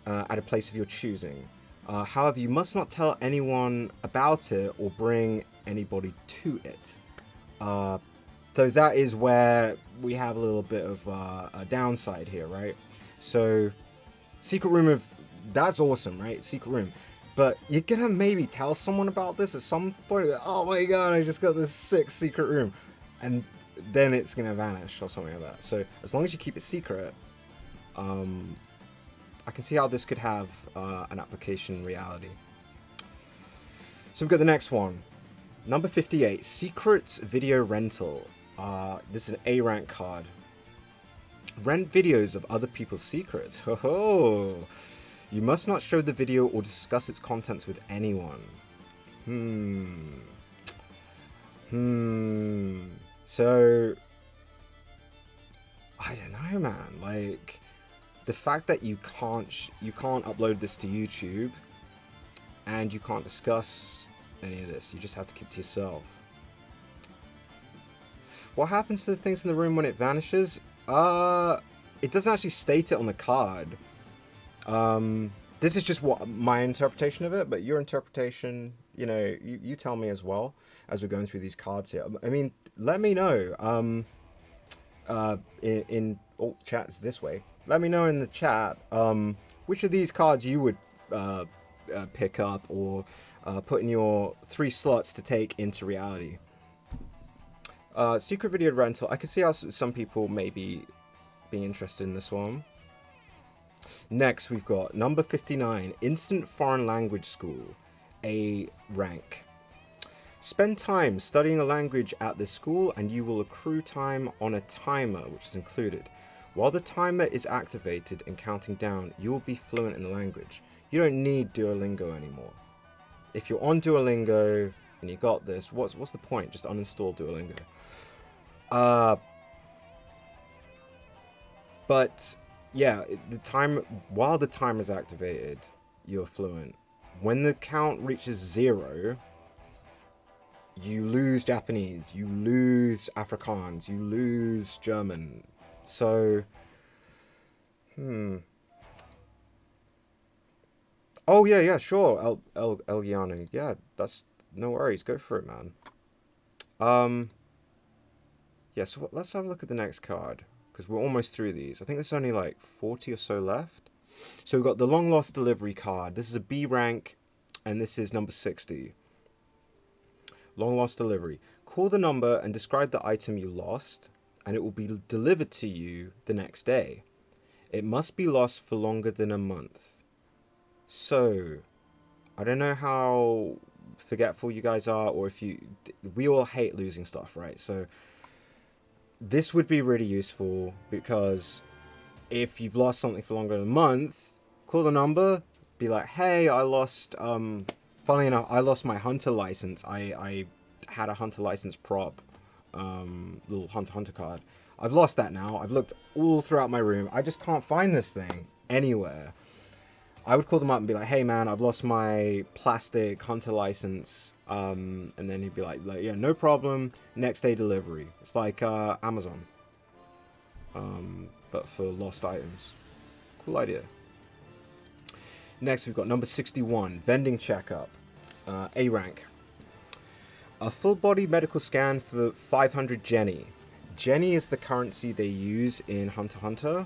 Speaker 1: at a place of your choosing. However, you must not tell anyone about it or bring anybody to it. So that is where we have a little bit of a downside here, right? So secret room of that's awesome, right? Secret room. But you're gonna maybe tell someone about this at some point. Oh my god, I just got this sick secret room. And then it's gonna vanish or something like that. So as long as you keep it secret, I can see how this could have an application in reality. So we've got the next one. Number 58, Secret Video Rental. This is an A rank card. Rent videos of other people's secrets. Ho ho! You must not show the video or discuss its contents with anyone. So I don't know, man. Like the fact that you can't upload this to YouTube, and you can't discuss any of this. You just have to keep it to yourself. What happens to the things in the room when it vanishes? It doesn't actually state it on the card. This is just what my interpretation of it, but your interpretation, you know, you tell me as well as we're going through these cards here. I mean, let me know in chats this way. Let me know in the chat which of these cards you would pick up or put in your 3 slots to take into reality. Secret video rental. I can see how some people may be interested in this one. Next, we've got number 59, Instant Foreign Language School, A rank. Spend time studying a language at this school and you will accrue time on a timer, which is included. While the timer is activated and counting down, you will be fluent in the language. You don't need Duolingo anymore. If you're on Duolingo and you got this, what's the point? Just uninstall Duolingo. But yeah, while the timer is activated, you're fluent. When the count reaches 0, you lose Japanese, you lose Afrikaans, you lose German. So, oh yeah, sure, Eliana. Yeah, that's no worries. Go for it, man. Yeah, so let's have a look at the next card, because we're almost through these. I think there's only like 40 or so left. So we've got the Long Lost Delivery card. This is a B rank, and this is number 60. Long Lost Delivery. Call the number and describe the item you lost, and it will be delivered to you the next day. It must be lost for longer than a month. So, I don't know how forgetful you guys are, or if we all hate losing stuff, right? So, this would be really useful, because if you've lost something for longer than a month, call the number, be like, hey, I lost, funnily enough, I lost my hunter license. I had a hunter license prop, little hunter card. I've lost that now. I've looked all throughout my room. I just can't find this thing anywhere. I would call them up and be like, hey man, I've lost my plastic hunter license. And then he'd be like, yeah, no problem. Next day delivery. It's like Amazon, but for lost items. Cool idea. Next, we've got number 61, vending checkup, A rank. A full body medical scan for 500 Jenny. Jenny is the currency they use in Hunter x Hunter,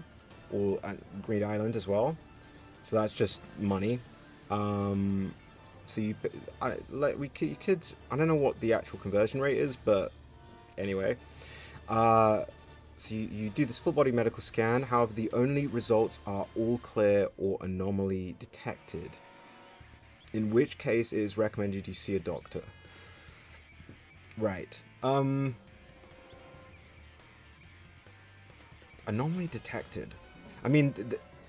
Speaker 1: or at Green Island as well. So that's just money. So you could, I don't know what the actual conversion rate is, but anyway. So you do this full body medical scan. However, the only results are all clear or anomaly detected, in which case it is recommended you see a doctor. Right. Anomaly detected. I mean,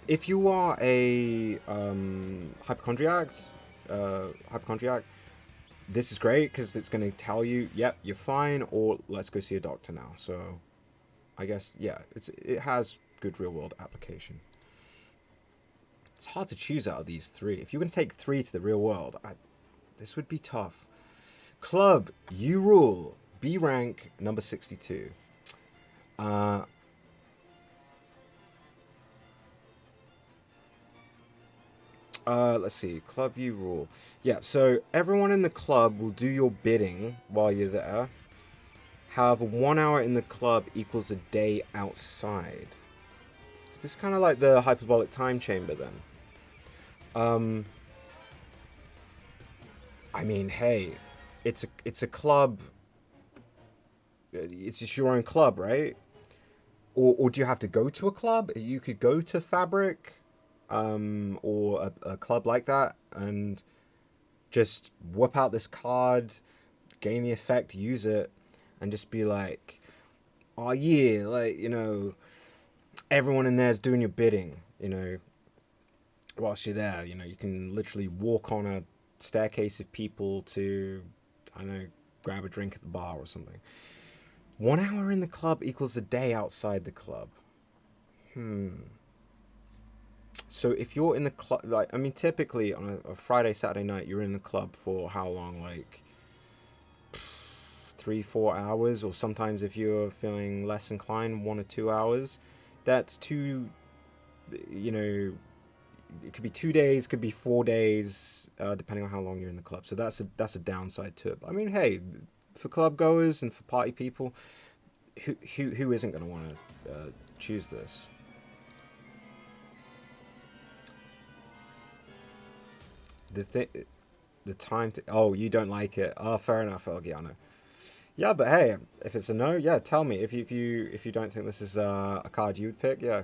Speaker 1: if you are a hypochondriac, this is great because it's going to tell you, yep, you're fine, or let's go see a doctor now. So, I guess, yeah, it has good real world application. It's hard to choose out of these 3. If you're going to take 3 to the real world, this would be tough. Club, you rule. B rank, number 62. Let's see. Club, you rule. Yeah, so everyone in the club will do your bidding while you're there. However, 1 hour in the club equals a day outside. Is this kind of like the hyperbolic time chamber then? I mean, hey, it's a club. It's just your own club, right? Or do you have to go to a club? You could go to Fabric, or a club like that, and just whip out this card, gain the effect, use it, and just be like, oh yeah, like, everyone in there is doing your bidding, whilst you're there. You can literally walk on a staircase of people to, I don't know, grab a drink at the bar or something. 1 hour in the club equals a day outside the club. So if you're in the club, like, I mean, typically on a Friday, Saturday night, you're in the club for how long? Like 3, 4 hours, or sometimes if you're feeling less inclined, 1 or 2 hours. That's two, you know, it could be 2 days, could be 4 days, depending on how long you're in the club. So that's a downside to it. But I mean, hey, for club goers and for party people, who isn't going to want to choose this? The time to, oh, you don't like it. Oh, fair enough, Elgiano. Yeah, but hey, if it's a no, yeah, tell me. If you don't think this is a card you would pick, yeah,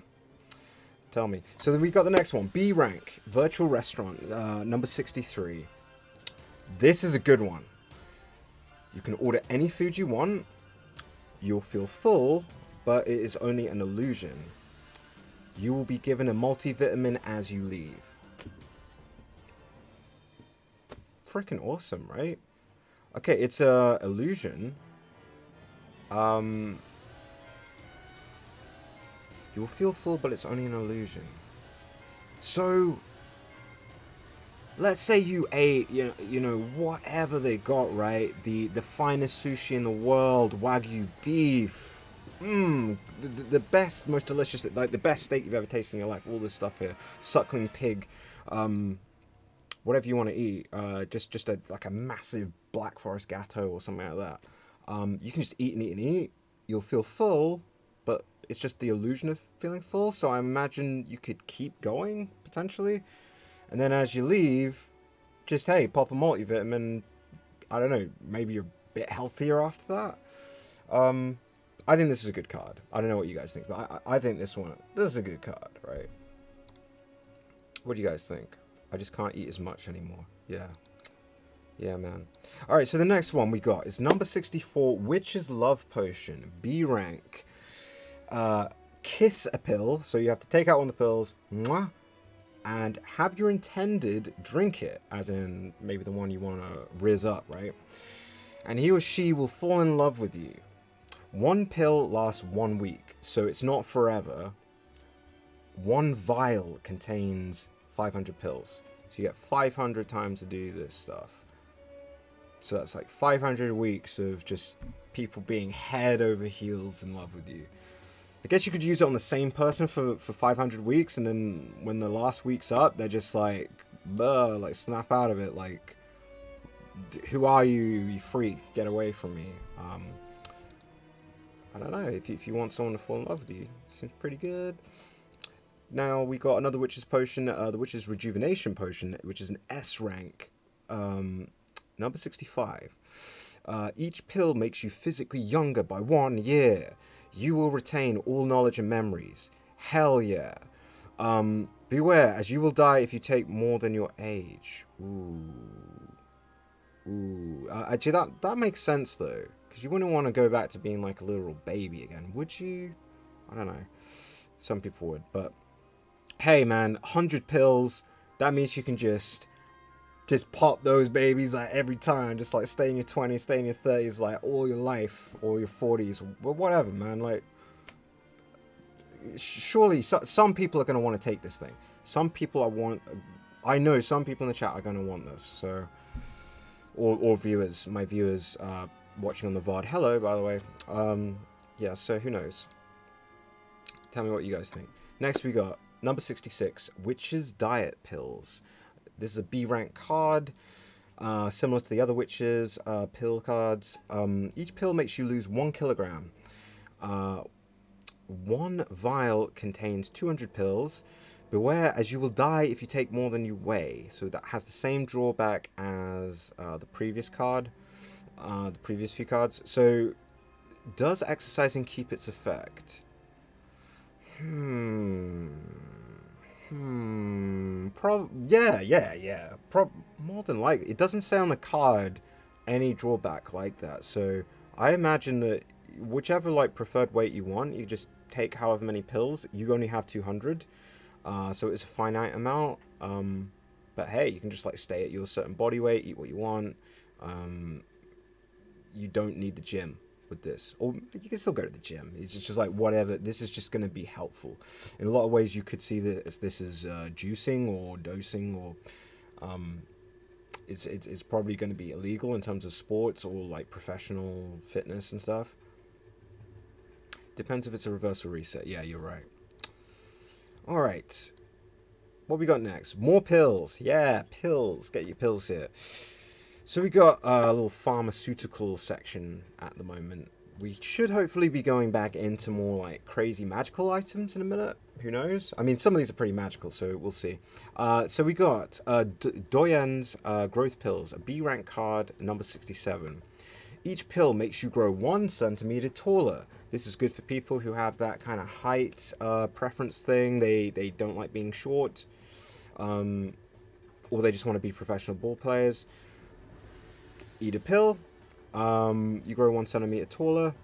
Speaker 1: tell me. So then we got the next one, B rank virtual restaurant, number 63. This is a good one. You can order any food you want. You'll feel full, but it is only an illusion. You will be given a multivitamin as you leave. Freaking awesome, right? Okay, it's a illusion. You'll feel full, but it's only an illusion. So, let's say you ate, whatever they got, right? The finest sushi in the world, Wagyu beef. The best, most delicious, like the best steak you've ever tasted in your life. All this stuff here, suckling pig, whatever you want to eat. Just like a massive Black Forest Gateau or something like that. You can just eat and eat and eat. You'll feel full, but it's just the illusion of feeling full. So I imagine you could keep going potentially, and then as you leave, just hey, pop a multivitamin. I don't know, maybe you're a bit healthier after that. I think this is a good card. I don't know what you guys think, but I think this is a good card, right? What do you guys think? I just can't eat as much anymore. Yeah, man. All right, so the next one we got is number 64, Witch's Love Potion, B rank. Kiss a pill, so you have to take out one of the pills, mwah, and have your intended drink it, as in maybe the one you want to rizz up, right? And he or she will fall in love with you. One pill lasts 1 week, so it's not forever. One vial contains 500 pills, so you get 500 times to do this stuff. So that's like 500 weeks of just people being head over heels in love with you. I guess you could use it on the same person for 500 weeks, and then when the last week's up, they're just like, like snap out of it, like, who are you, you freak, get away from me. I don't know, if you want someone to fall in love with you, seems pretty good. Now we got another Witch's Potion, the Witch's Rejuvenation Potion, which is an S rank, number 65. Each pill makes you physically younger by 1 year. You will retain all knowledge and memories. Hell yeah. Beware, as you will die if you take more than your age. Actually, that makes sense, though. Because you wouldn't want to go back to being like a literal baby again, would you? I don't know. Some people would, but... Hey, man, 100 pills. That means you can just pop those babies like every time, just like stay in your 20s, stay in your 30s, like all your life, or your 40s, whatever, man. Like, surely some people are going to want to take this thing. I know some people in the chat are going to want this, so, or viewers, my viewers watching on the VOD. Hello, by the way. Yeah, so who knows? Tell me what you guys think. Next we got number 66, Witch's Diet Pills. This is a B rank card. Similar to the other witches pill cards, each pill makes you lose 1 kilogram. One vial contains 200 pills. Beware, as you will die if you take more than you weigh. So that has the same drawback as the previous card, the previous few cards. So, does exercising keep its effect? Yeah. More than likely. It doesn't say on the card any drawback like that. So, I imagine that whichever like preferred weight you want, you just take however many pills. You only have 200. So it's a finite amount. But hey, you can just like stay at your certain body weight, eat what you want. Um, you don't need the gym with this, or you can still go to the gym. It's just like whatever. This is just going to be helpful. In a lot of ways, you could see this as juicing or dosing, or it's probably going to be illegal in terms of sports or like professional fitness and stuff. Depends if it's a reversal reset. Yeah, you're right. All right. What we got next? More pills. Yeah, pills. Get your pills here. So we got a little pharmaceutical section at the moment. We should hopefully be going back into more like crazy magical items in a minute. Who knows? I mean, some of these are pretty magical, so we'll see. So we got Doyen's growth pills, a B rank card, number 67. Each pill makes you grow 1 centimeter taller. This is good for people who have that kind of height preference thing. They don't like being short, or they just want to be professional ball players. Eat a pill. You grow 1 centimeter taller.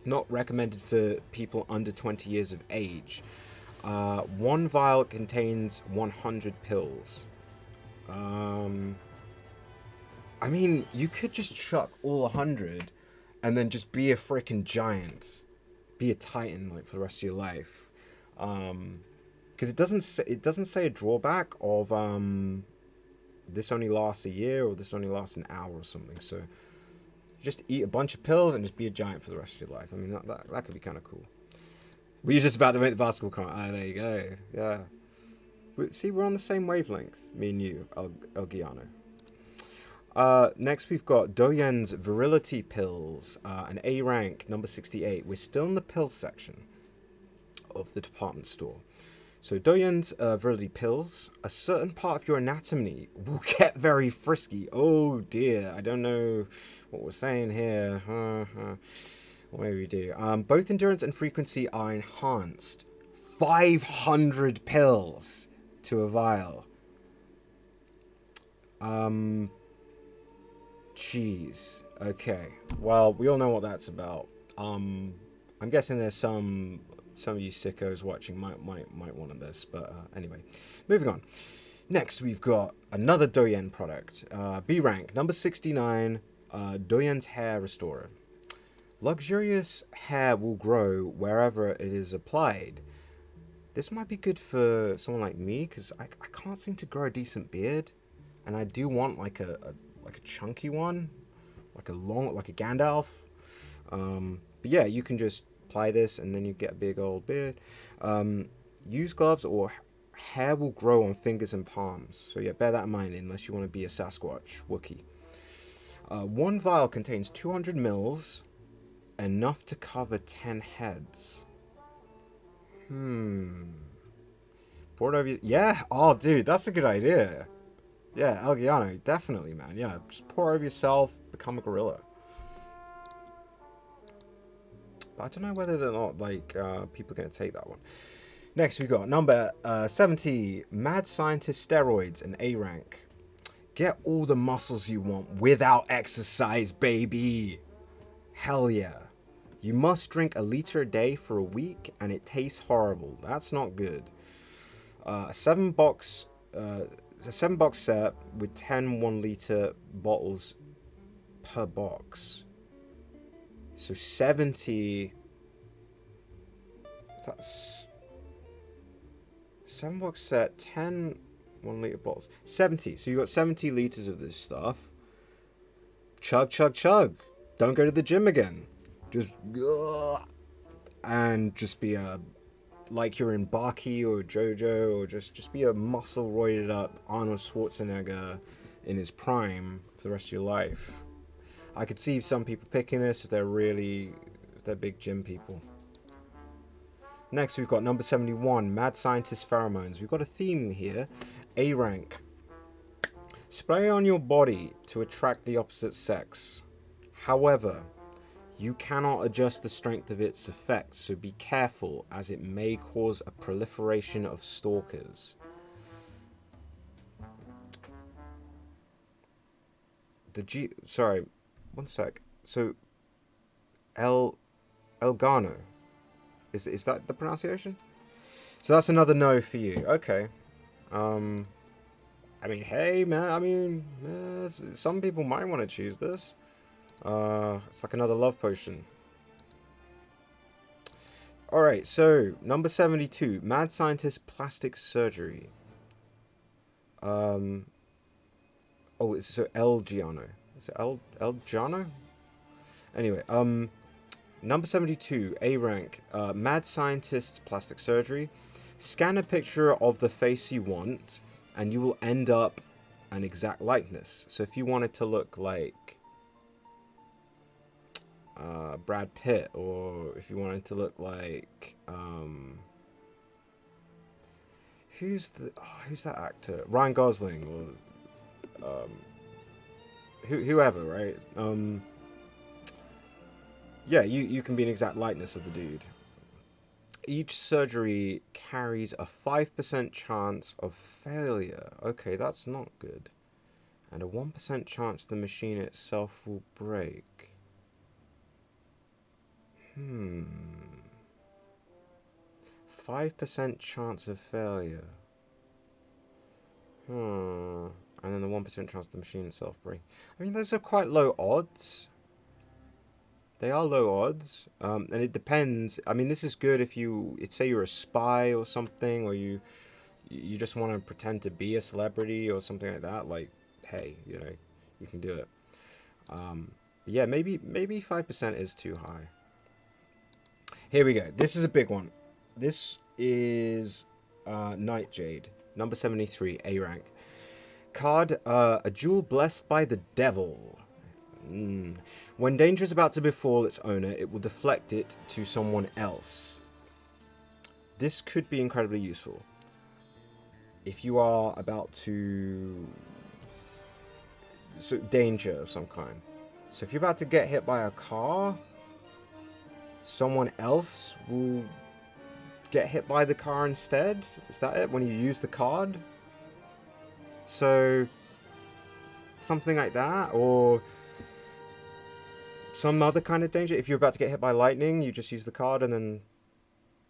Speaker 1: Not recommended for people under 20 years of age. One vial contains 100 pills. I mean, you could just chuck all 100 and then just be a freaking giant. Be a titan like for the rest of your life. Because it doesn't say a drawback of this only lasts a year or this only lasts an hour or something. So just eat a bunch of pills and just be a giant for the rest of your life. I mean, that could be kind of cool. Were you just about to make the basketball comment? Ah, there you go. Yeah. See, we're on the same wavelength, me and you, El Giano. Next, we've got Doyen's Virility Pills, an A rank, number 68. We're still in the pill section of the department store. So Doyen's Virility Pills, a certain part of your anatomy will get very frisky. Oh dear, I don't know what we're saying here. What maybe we do. Both endurance and frequency are enhanced. 500 pills to a vial. Jeez. Okay. Well, we all know what that's about. I'm guessing there's some of you sickos watching might want this, but anyway, moving on. Next, we've got another Doyen product, B rank, number 69, Doyen's Hair Restorer. Luxurious hair will grow wherever it is applied. This might be good for someone like me, because I can't seem to grow a decent beard, and I do want like a chunky one, like a Gandalf. But yeah, you can just apply this and then you get a big old beard. Use gloves or hair will grow on fingers and palms. So yeah, bear that in mind unless you want to be a Sasquatch Wookiee. One vial contains 200 mils, enough to cover 10 heads. Pour it over you. Yeah. Oh, dude, that's a good idea. Yeah, Elgiano, definitely, man. Yeah, just pour over yourself, become a gorilla. But I don't know whether or not, like, people are going to take that one. Next, we got number 70, Mad Scientist Steroids, an A rank. Get all the muscles you want without exercise, baby. Hell yeah. You must drink a liter a day for a week, and it tastes horrible. That's not good. A 7-box set with 10 1-liter bottles per box. So 70. That's 7-box set, 10 1-liter bottles. 70. So you got 70 liters of this stuff. Chug, chug, chug. Don't go to the gym again. Just and just be a like you're in Baki or JoJo, or just be a muscle roided up Arnold Schwarzenegger in his prime for the rest of your life. I could see some people picking this if they're big gym people. Next, we've got number 71, Mad Scientist Pheromones. We've got a theme here. A rank. Spray on your body to attract the opposite sex. However, you cannot adjust the strength of its effects, so be careful, as it may cause a proliferation of stalkers. Sorry, one sec. So, Elgano. Is that the pronunciation? So that's another no for you. Okay. I mean, hey, man. I mean, some people might want to choose this. It's like another love potion. Alright, so, number 72. Mad Scientist Plastic Surgery. Oh, it's so El Giano. Is it El Giano? Anyway, number 72, A rank. Mad Scientist Plastic Surgery. Scan a picture of the face you want, and you will end up an exact likeness. So if you wanted to look like Brad Pitt, or if you wanted to look like who's that actor? Ryan Gosling, or whoever, right? Yeah, you can be an exact likeness of the dude. Each surgery carries a 5% chance of failure. Okay, that's not good. And a 1% chance the machine itself will break. 5% chance of failure. And then the 1% chance the machine itself break. I mean, those are quite low odds. They are low odds. And it depends. I mean, this is good if say you're a spy or something, or you just want to pretend to be a celebrity or something like that. Like, hey, you can do it. Yeah, maybe 5% is too high. Here we go. This is a big one. This is Nightjade, number 73, A rank. Card, a jewel blessed by the devil. When danger is about to befall its owner, it will deflect it to someone else. This could be incredibly useful. If you are about to... danger of some kind. So if you're about to get hit by a car, someone else will get hit by the car instead? Is that it? When you use the card? So, something like that? Or some other kind of danger? If you're about to get hit by lightning, you just use the card, and then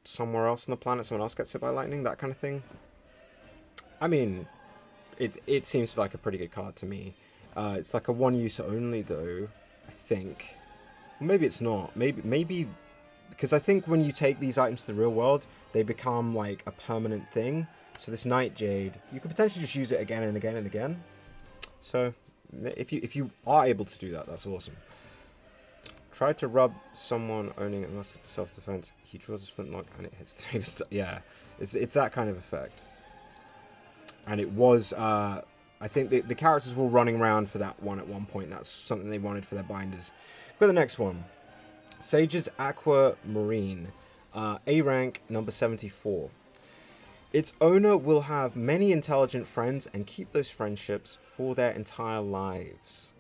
Speaker 1: somewhere else on the planet, someone else gets hit by lightning? That kind of thing? I mean, it seems like a pretty good card to me. It's like a one-use only, though, I think. Maybe it's not. Maybe... Because I think when you take these items to the real world, they become like a permanent thing. So this Nightjade, you could potentially just use it again and again and again. So if you are able to do that, that's awesome. Try to rub someone owning a muscle for self-defense. He draws his flintlock and it hits. Yeah, it's that kind of effect. And it was, I think the characters were running around for that one at one point. That's something they wanted for their binders. Go to the next one. Sage's Aquamarine, A rank, number 74. Its owner will have many intelligent friends and keep those friendships for their entire lives.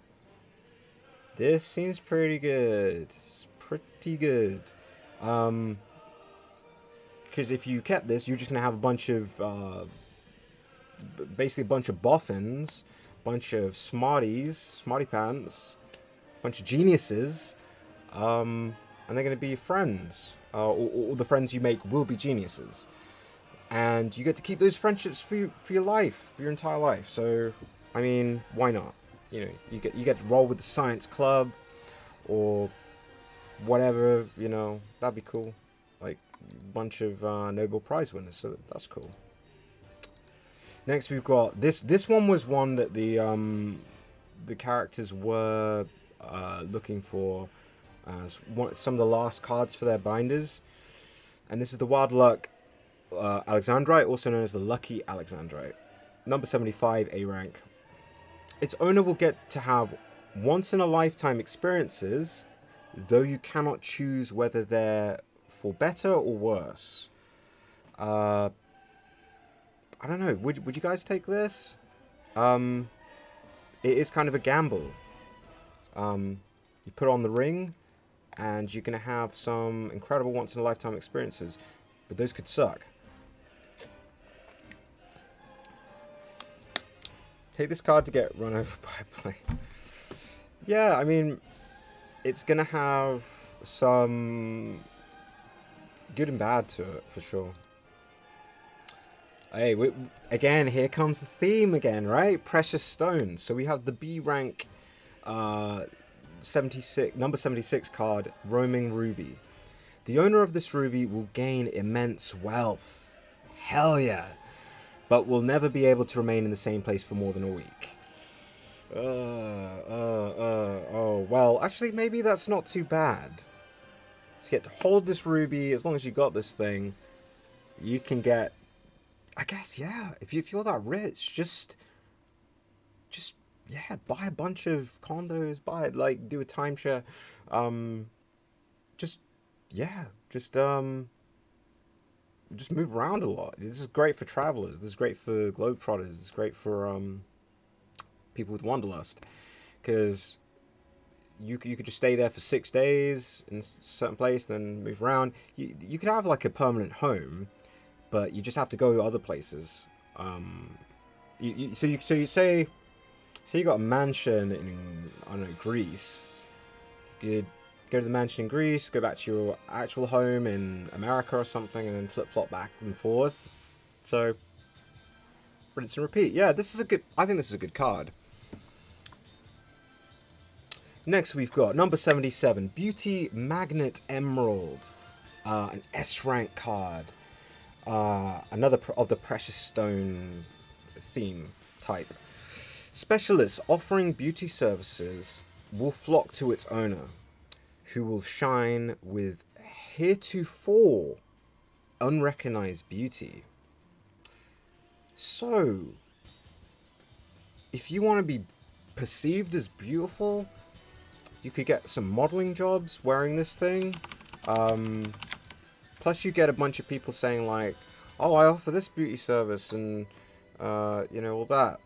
Speaker 1: This seems pretty good. It's pretty good. Because if you kept this, you're just going to have a bunch of, basically a bunch of boffins, bunch of smarty pants, bunch of geniuses, and they're going to be friends, or the friends you make will be geniuses, and you get to keep those friendships for your life, for your entire life. So, I mean, why not? You get to roll with the science club, or whatever. That'd be cool. Like a bunch of Nobel Prize winners. So that's cool. Next, we've got this. This one was one that the characters were looking for as some of the last cards for their binders, and this is the Wild Luck Alexandrite, also known as the Lucky Alexandrite, number 75, A rank. Its owner will get to have once-in-a-lifetime experiences, though you cannot choose whether they're for better or worse. I don't know. Would you guys take this? It is kind of a gamble. You put on the ring, and you're gonna have some incredible once-in-a-lifetime experiences, but those could suck. Take this card to get run over by a plane. Yeah, I mean, it's gonna have some good and bad to it for sure. Hey, again, here comes the theme again, right? Precious stones. So we have the B rank, 76, number 76 card, Roaming Ruby. The owner of this ruby will gain immense wealth. Hell yeah. But will never be able to remain in the same place for more than a week. Oh, well, actually, maybe that's not too bad. So you get to hold this ruby, as long as you got this thing, you can get, I guess, yeah, if you're that rich, just, yeah, buy a bunch of condos, do a timeshare, just, yeah, just move around a lot. This is great for travelers. This is great for globetrotters. This is great for people with wanderlust, because you could just stay there for 6 days in a certain place, then move around. You could have like a permanent home, but you just have to go to other places. So you say you got a mansion in, I don't know, Greece. You could go to the mansion in Greece, go back to your actual home in America or something, and then flip-flop back and forth. So, rinse and repeat. Yeah, I think this is a good card. Next we've got number 77, Beauty Magnet Emerald. An S-rank card. Another of the precious stone theme type. Specialists offering beauty services will flock to its owner, who will shine with heretofore unrecognized beauty. So, if you want to be perceived as beautiful, you could get some modeling jobs wearing this thing. Plus you get a bunch of people saying like, oh, I offer this beauty service and, all that.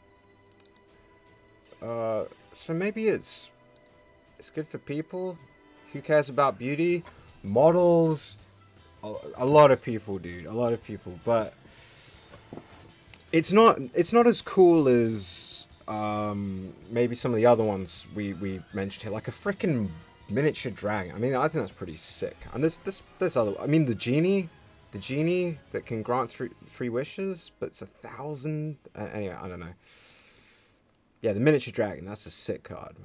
Speaker 1: So maybe it's good for people. Who cares about beauty? Models. A lot of people, dude. A lot of people. But it's not as cool as maybe some of the other ones we mentioned here. Like a freaking miniature dragon. I mean, I think that's pretty sick. And this other. I mean, the genie that can grant three wishes, but it's 1,000. Anyway, I don't know. Yeah, the miniature dragon. That's a sick card,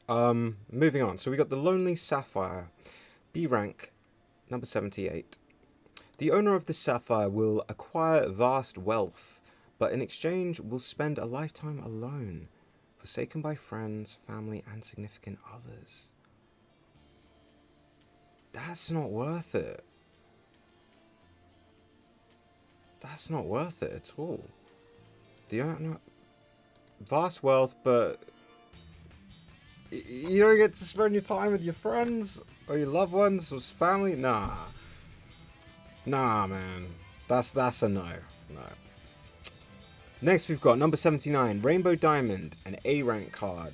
Speaker 1: man. Moving on. So we got the Lonely Sapphire, B rank, number 78. The owner of the sapphire will acquire vast wealth, but in exchange will spend a lifetime alone, forsaken by friends, family, and significant others. That's not worth it. That's not worth it at all. The owner, vast wealth, but you don't get to spend your time with your friends or your loved ones or family. Nah, man. That's a no. Next, we've got number 79, Rainbow Diamond, an A rank card.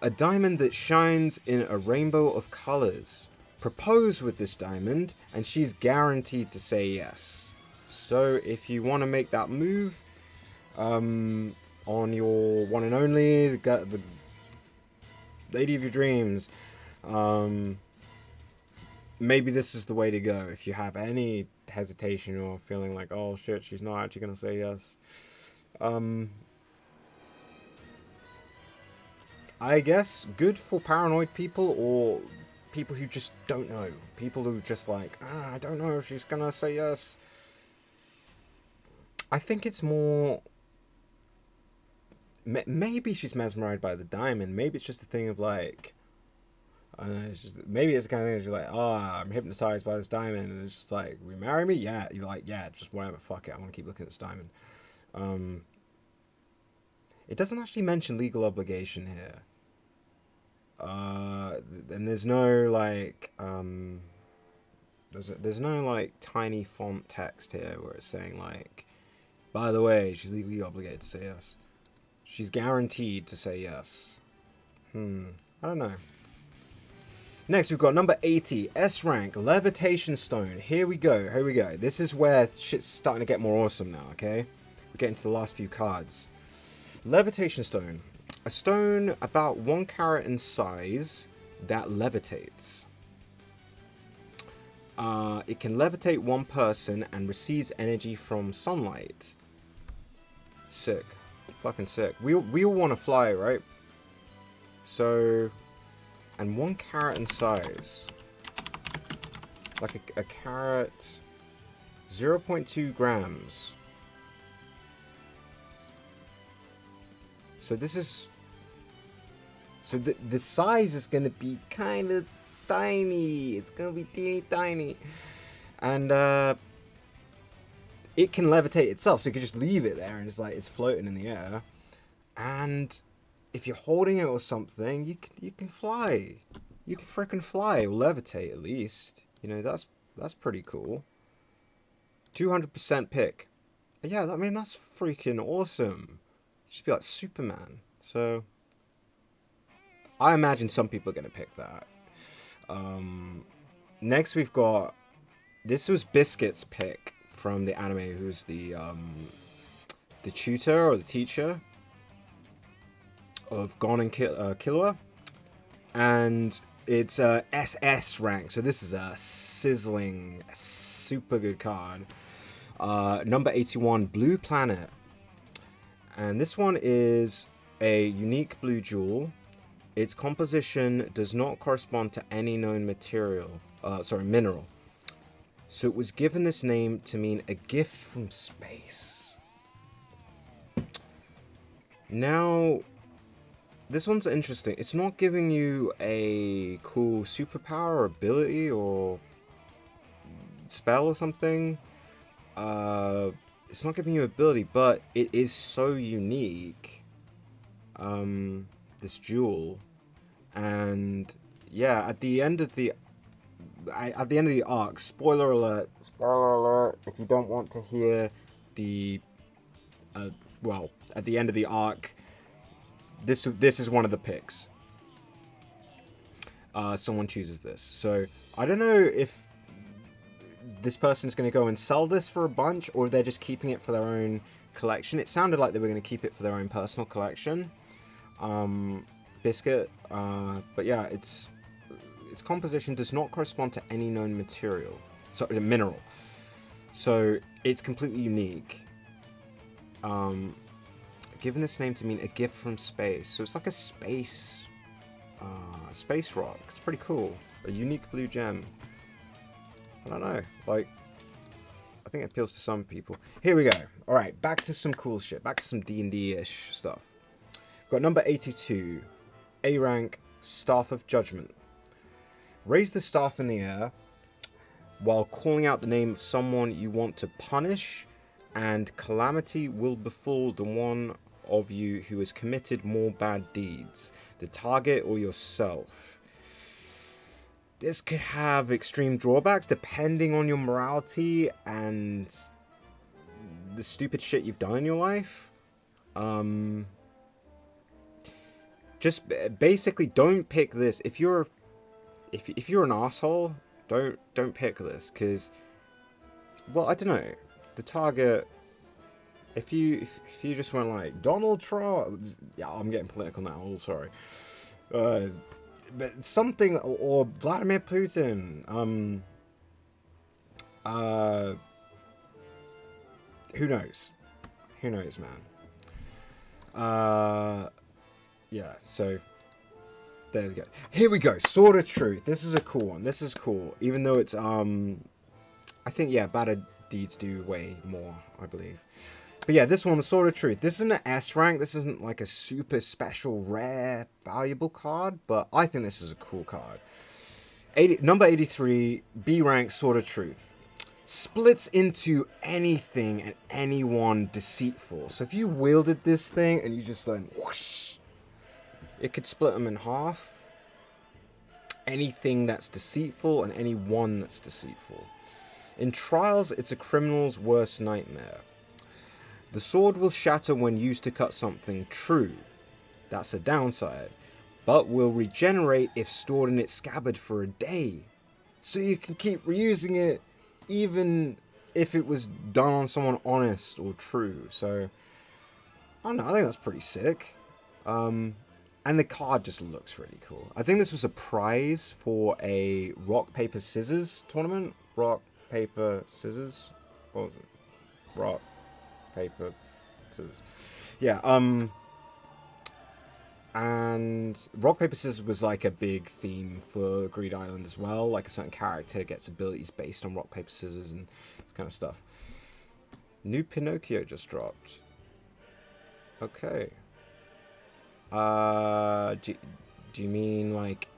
Speaker 1: A diamond that shines in a rainbow of colors. Propose with this diamond, and she's guaranteed to say yes. So, if you want to make that move on your one and only, the lady of your dreams, maybe this is the way to go. If you have any hesitation or feeling like, oh shit, she's not actually going to say yes. I guess good for paranoid people or people who just don't know. People who just like, I don't know if she's going to say yes. I think it's more... Maybe she's mesmerized by the diamond. Maybe it's just a thing of like, maybe it's the kind of thing that you're like, I'm hypnotized by this diamond, and it's just like, will you marry me? Yeah. You're like, yeah, just whatever, fuck it, I want to keep looking at this diamond. It doesn't actually mention legal obligation here. And there's no like there's no like tiny font text here where it's saying like, by the way, she's legally obligated to say yes. She's guaranteed to say yes. I don't know. Next, we've got number 80, S rank, Levitation Stone. Here we go, here we go. This is where shit's starting to get more awesome now, okay? We're getting to the last few cards. Levitation Stone. A stone about 1 carat in size that levitates. It can levitate one person and receives energy from sunlight. Sick. Fucking sick. We all want to fly, right? So... And 1 carat in size. Like a carat... 0.2 grams. So this is... So the size is going to be kind of tiny. It's going to be teeny tiny. And it can levitate itself. So you can just leave it there and it's like it's floating in the air. And if you're holding it or something, you can fly. You can freaking fly or levitate at least. You know, that's pretty cool. 200% pick. Yeah, I mean, that's freaking awesome. You should be like Superman. So I imagine some people are going to pick that. Next we've got, this was Biscuit's pick from the anime, who's the tutor or the teacher of Gon and Killua. And it's SS rank, so this is a sizzling, super good card. Number 81, Blue Planet. And this one is a unique blue jewel. Its composition does not correspond to any known mineral. So it was given this name to mean a gift from space. Now, this one's interesting. It's not giving you a cool superpower or ability or spell or something. It's not giving you ability, but it is so unique. This jewel, and yeah, at the end of the arc, spoiler alert, if you don't want to hear the well, at the end of the arc, this is one of the picks. Someone chooses this, so I don't know if this person's going to go and sell this for a bunch, or they're just keeping it for their own collection. It sounded like they were going to keep it for their own personal collection. Biscuit, but yeah, its composition does not correspond to any known mineral. So it's completely unique. Given this name to mean a gift from space, so it's like a space rock. It's pretty cool. A unique blue gem. I don't know, like, I think it appeals to some people. Here we go. All right, back to some cool shit. Back to some D&D-ish stuff. Got number 82, A rank, Staff of Judgment. Raise the staff in the air while calling out the name of someone you want to punish, and calamity will befall the one of you who has committed more bad deeds, the target or yourself. This could have extreme drawbacks depending on your morality and the stupid shit you've done in your life. Just basically don't pick this. If you're an asshole, don't pick this, because, well, I don't know, the target. If you just went like Donald Trump, yeah, I'm getting political now. Oh, sorry. But something, or Vladimir Putin. Who knows? Who knows, man? Yeah, so there we go. Here we go. Sword of Truth. This is a cool one. This is cool. Even though it's I think, yeah, bad deeds do way more, I believe. But yeah, this one, the Sword of Truth. This isn't an S rank. This isn't like a super special, rare, valuable card, but I think this is a cool card. Number 83, B rank, Sword of Truth. splits into anything and anyone deceitful. So if you wielded this thing and you just like whoosh, it could split them in half. Anything that's deceitful and anyone that's deceitful. In trials, it's a criminal's worst nightmare. The sword will shatter when used to cut something true. That's a downside. But will regenerate if stored in its scabbard for a day. So you can keep reusing it even if it was done on someone honest or true. So, I don't know, I think that's pretty sick. And the card just looks really cool. I think this was a prize for a rock, paper, scissors tournament. Rock, paper, scissors? What was it? Rock, paper, scissors. Yeah, and rock, paper, scissors was like a big theme for Greed Island as well. Like a certain character gets abilities based on rock, paper, scissors and this kind of stuff. New Pinocchio just dropped. Okay. Do you mean like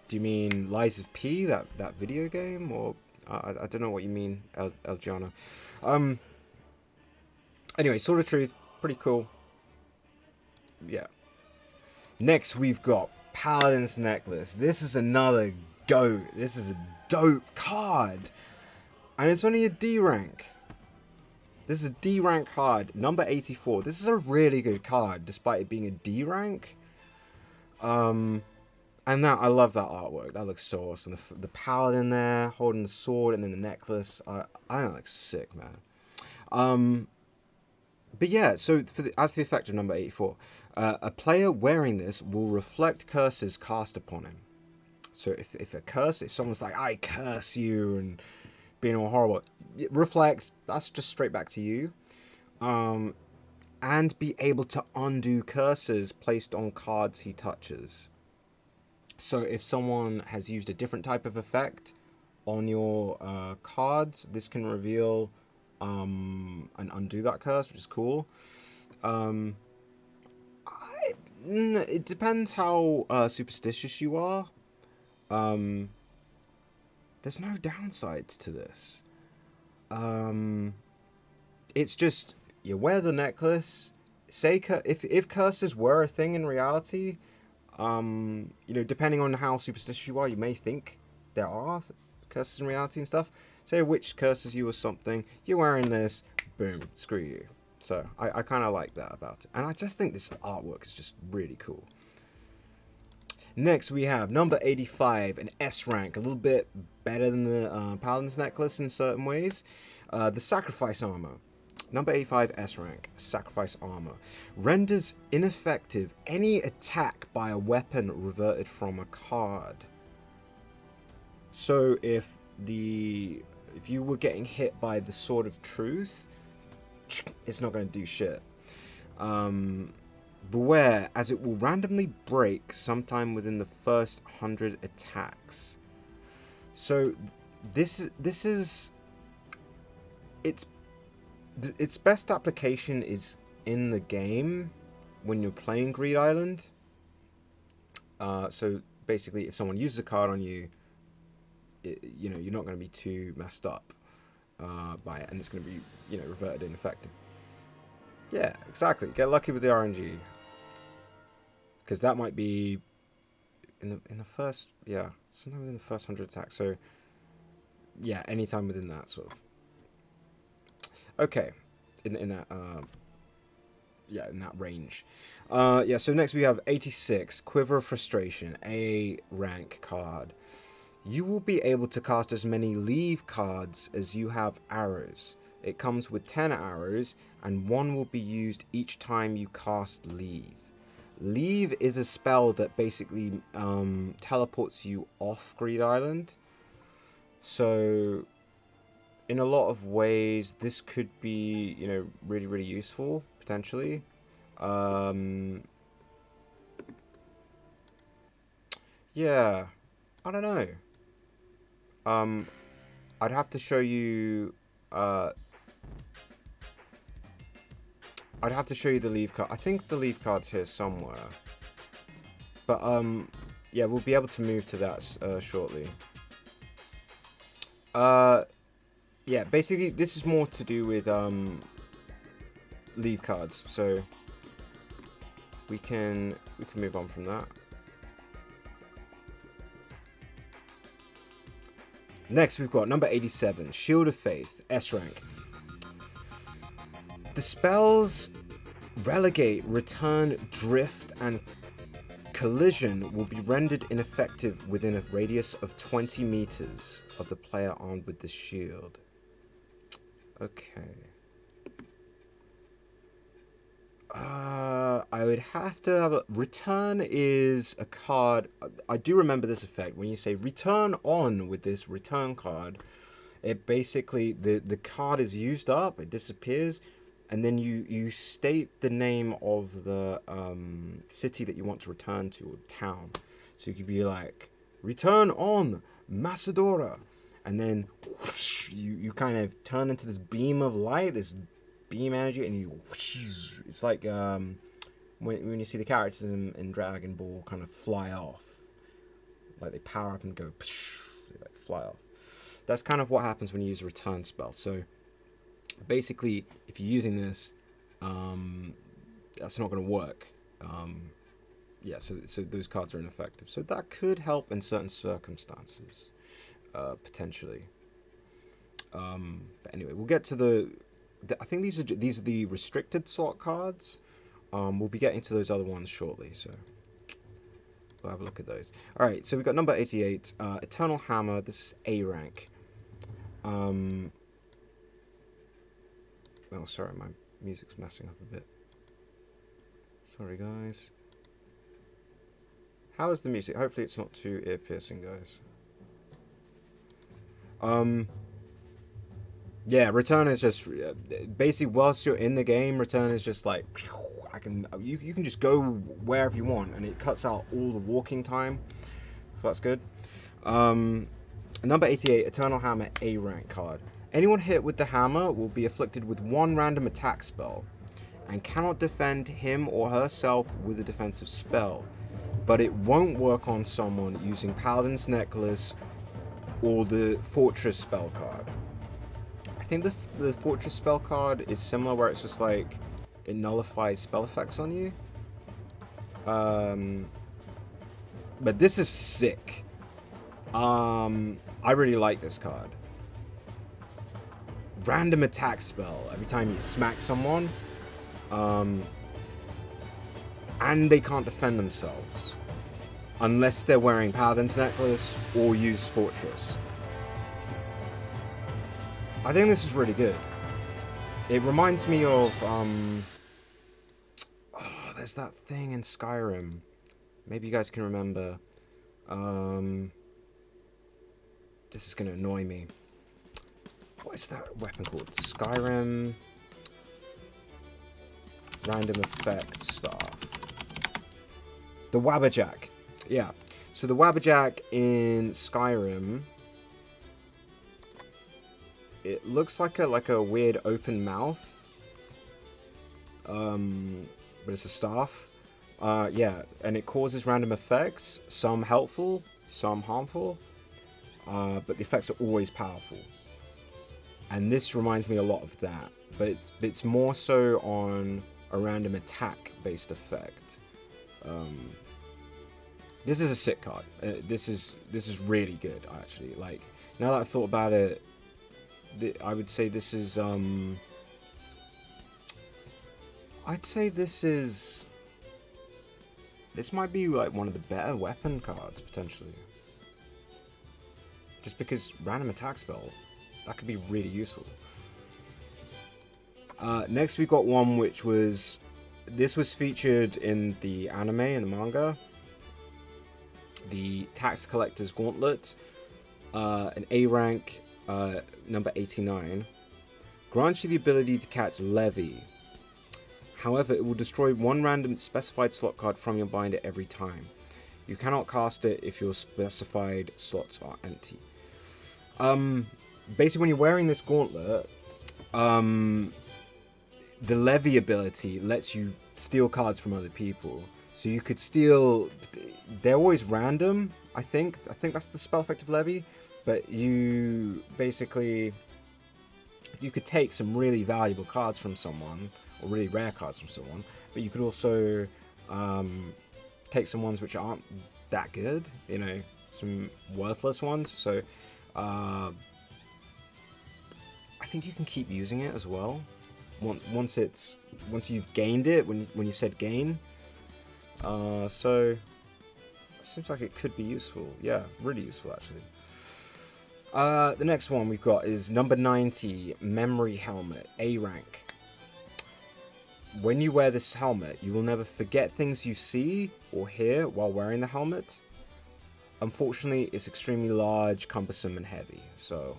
Speaker 1: do you mean Lies of P, that video game, or I don't know what you mean, Elgiana. Anyway, Sword of Truth, pretty cool. Yeah. Next we've got Paladin's Necklace. This is another GOAT. This is a dope card, and it's only a D rank. This is a D rank card, number 84. This is a really good card, despite it being a D rank. And that, I love that artwork. That looks so awesome. The paladin there, holding the sword, and then the necklace. I think that looks sick, man. But yeah, so as to the effect of number 84, a player wearing this will reflect curses cast upon him. So if someone's like, I curse you, and being all horrible, it reflects, that's just straight back to you. And be able to undo curses placed on cards he touches. So if someone has used a different type of effect on your cards, this can reveal and undo that curse, which is cool. It depends how superstitious you are. There's no downsides to this. It's just, you wear the necklace. Say if curses were a thing in reality, depending on how superstitious you are, you may think there are curses in reality and stuff. Say a witch curses you or something, you're wearing this, boom, screw you. So I kind of like that about it. And I just think this artwork is just really cool. Next we have number 85, an S rank, a little bit better than the Paladin's Necklace in certain ways. The Sacrifice Armor. Number 85, S rank, Sacrifice Armor. Renders ineffective any attack by a weapon reverted from a card. So if you were getting hit by the Sword of Truth, it's not going to do shit. Beware, as it will randomly break sometime within the first 100 attacks. So this is its best application is in the game when you're playing Greed Island. So basically, if someone uses a card on you, you're not going to be too messed up by it, and it's going to be reverted ineffective. Yeah, exactly. Get lucky with the RNG, because that might be in the first, sometime within the first 100 attacks. So yeah, anytime within that sort of. Okay, in that in that range. So next we have 86, Quiver of Frustration, A rank card. You will be able to cast as many leave cards as you have arrows. It comes with 10 arrows, and 1 will be used each time you cast Leave. Leave is a spell that basically teleports you off Greed Island. So, in a lot of ways, this could be, really, really useful, potentially. Yeah, I don't know. I'd have to show you... I'd have to show you the leave card. I think the leave card's here somewhere. But, yeah, we'll be able to move to that shortly. Uh, yeah, basically this is more to do with leave cards, so we can move on from that. Next, we've got number 87, Shield of Faith, S rank. The spells Relegate, Return, Drift, and Collision will be rendered ineffective within a radius of 20 meters of the player armed with the shield. Okay. I would have to have a... Return is a card... I do remember this effect. When you say return on with this return card, it basically... The card is used up, it disappears, and then you state the name of the city that you want to return to, or town. So you could be like, return on Macedora. And then whoosh, you kind of turn into this beam of light, this beam energy, and you whoosh, it's like when you see the characters in Dragon Ball kind of fly off, like they power up and go psh, they like fly off. That's kind of what happens when you use a return spell. So basically, if you're using this, that's not going to work. Yeah, so those cards are ineffective. So that could help in certain circumstances, potentially. But anyway, we'll get to I think these are the restricted slot cards. We'll be getting to those other ones shortly, so we'll have a look at those. All right, so we've got number 88, Eternal Hammer. This is A rank. Oh, sorry, my music's messing up a bit. Sorry, guys. How is the music? Hopefully it's not too ear-piercing, guys. Yeah, Return is just basically whilst you're in the game, Return is just like you can just go wherever you want, and it cuts out all the walking time, so that's good. Number 88, Eternal Hammer, A rank card. Anyone hit with the hammer will be afflicted with one random attack spell, and cannot defend him or herself with a defensive spell, but it won't work on someone using Paladin's Necklace or the Fortress spell card. I think the Fortress spell card is similar, where it's just like it nullifies spell effects on you. But this is sick. I really like this card. Random attack spell every time you smack someone, and they can't defend themselves unless they're wearing Paladin's Necklace or use Fortress. I think this is really good. It reminds me of there's that thing in Skyrim. Maybe you guys can remember. This is gonna annoy me. What is that weapon called? Skyrim random effect stuff. The Wabbajack. Yeah. So the Wabbajack in Skyrim, it looks like a weird open mouth. But it's a staff. Yeah, and it causes random effects, some helpful, some harmful. But the effects are always powerful. And this reminds me a lot of that, but it's more so on a random attack based effect. This is a sick card. This is really good, actually. Like, now that I've thought about it, I would say this is this might be like one of the better weapon cards potentially. Just because random attack spell, that could be really useful. Next we got one which was, this was featured in the anime and the manga. The Tax Collector's Gauntlet, an A rank, number 89. Grants you the ability to catch Levy. However, it will destroy one random specified slot card from your binder every time. You cannot cast it if your specified slots are empty. Basically, when you're wearing this gauntlet, the Levy ability lets you steal cards from other people. So you could steal... They're always random, I think. I think that's the spell effect of Levy. but you basically, you could take some really valuable cards from someone, or really rare cards from someone, but you could also take some ones which aren't that good, you know, some worthless ones. So I think you can keep using it as well. Once you've gained it, when you've said gain. So it seems like it could be useful. Yeah, really useful actually. The next one we've got is number 90, Memory Helmet, A rank. When you wear this helmet, you will never forget things you see or hear while wearing the helmet. Unfortunately, it's extremely large, cumbersome, and heavy, so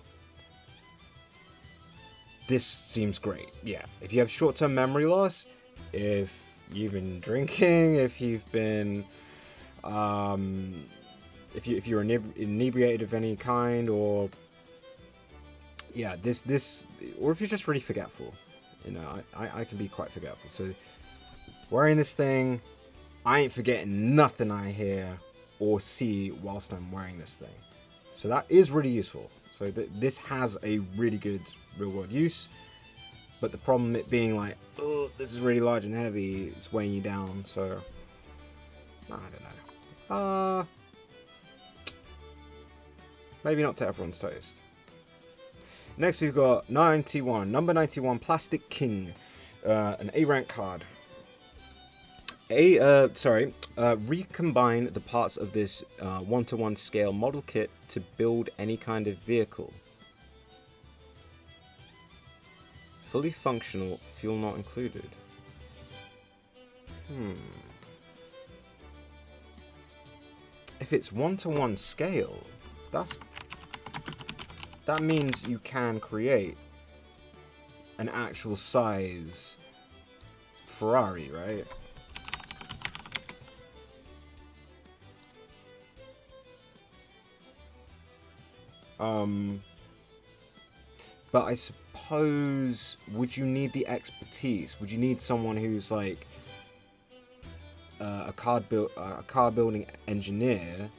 Speaker 1: this seems great. Yeah, if you have short-term memory loss, if you've been drinking, if you've been, if you're inebriated of any kind, or yeah, this, or if you're just really forgetful, you know, I can be quite forgetful. So wearing this thing, I ain't forgetting nothing I hear or see whilst I'm wearing this thing. So that is really useful. So this has a really good real world use, but the problem it being like, oh, this is really large and heavy, it's weighing you down. So I don't know. Maybe not to everyone's taste. Next we've got 91, number 91, Plastic King, an A rank card. Recombine the parts of this 1-to-1 scale model kit to build any kind of vehicle. Fully functional, fuel not included. If it's 1-to-1 scale, that means you can create an actual size Ferrari, right? But I suppose, would you need the expertise? Would you need someone who's like a car building engineer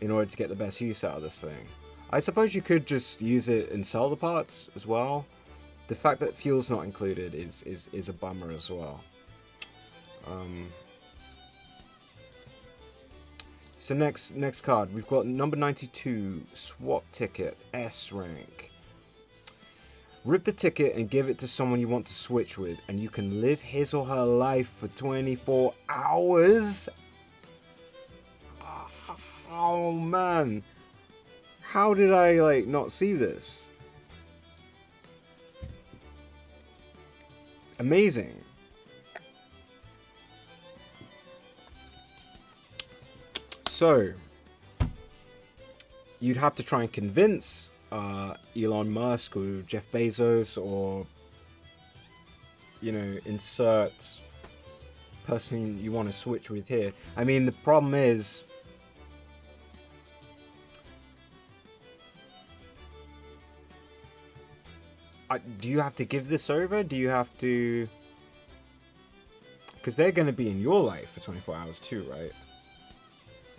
Speaker 1: in order to get the best use out of this thing? I suppose you could just use it and sell the parts as well. The fact that fuel's not included is a bummer as well. So next card, we've got number 92, SWAT ticket, S rank. Rip the ticket and give it to someone you want to switch with, and you can live his or her life for 24 hours. Oh man. How did I like not see this? Amazing. So you'd have to try and convince Elon Musk or Jeff Bezos, or you know, insert person you want to switch with here. I mean, the problem is, do you have to give this over? Do you have to? Because they're going to be in your life for 24 hours too, right?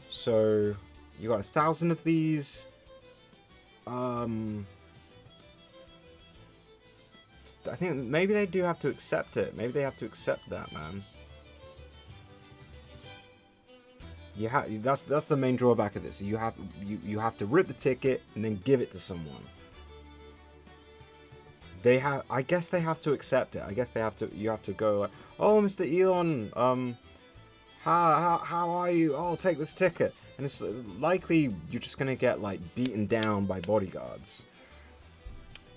Speaker 1: So you got 1,000 of these. I think maybe they do have to accept it. Maybe they have to accept that, man. That's the main drawback of this. You have to rip the ticket and then give it to someone. I guess they have to accept it. I guess you have to go like, oh, Mr. Elon, how are you? Oh, take this ticket. And it's likely you're just gonna get like beaten down by bodyguards.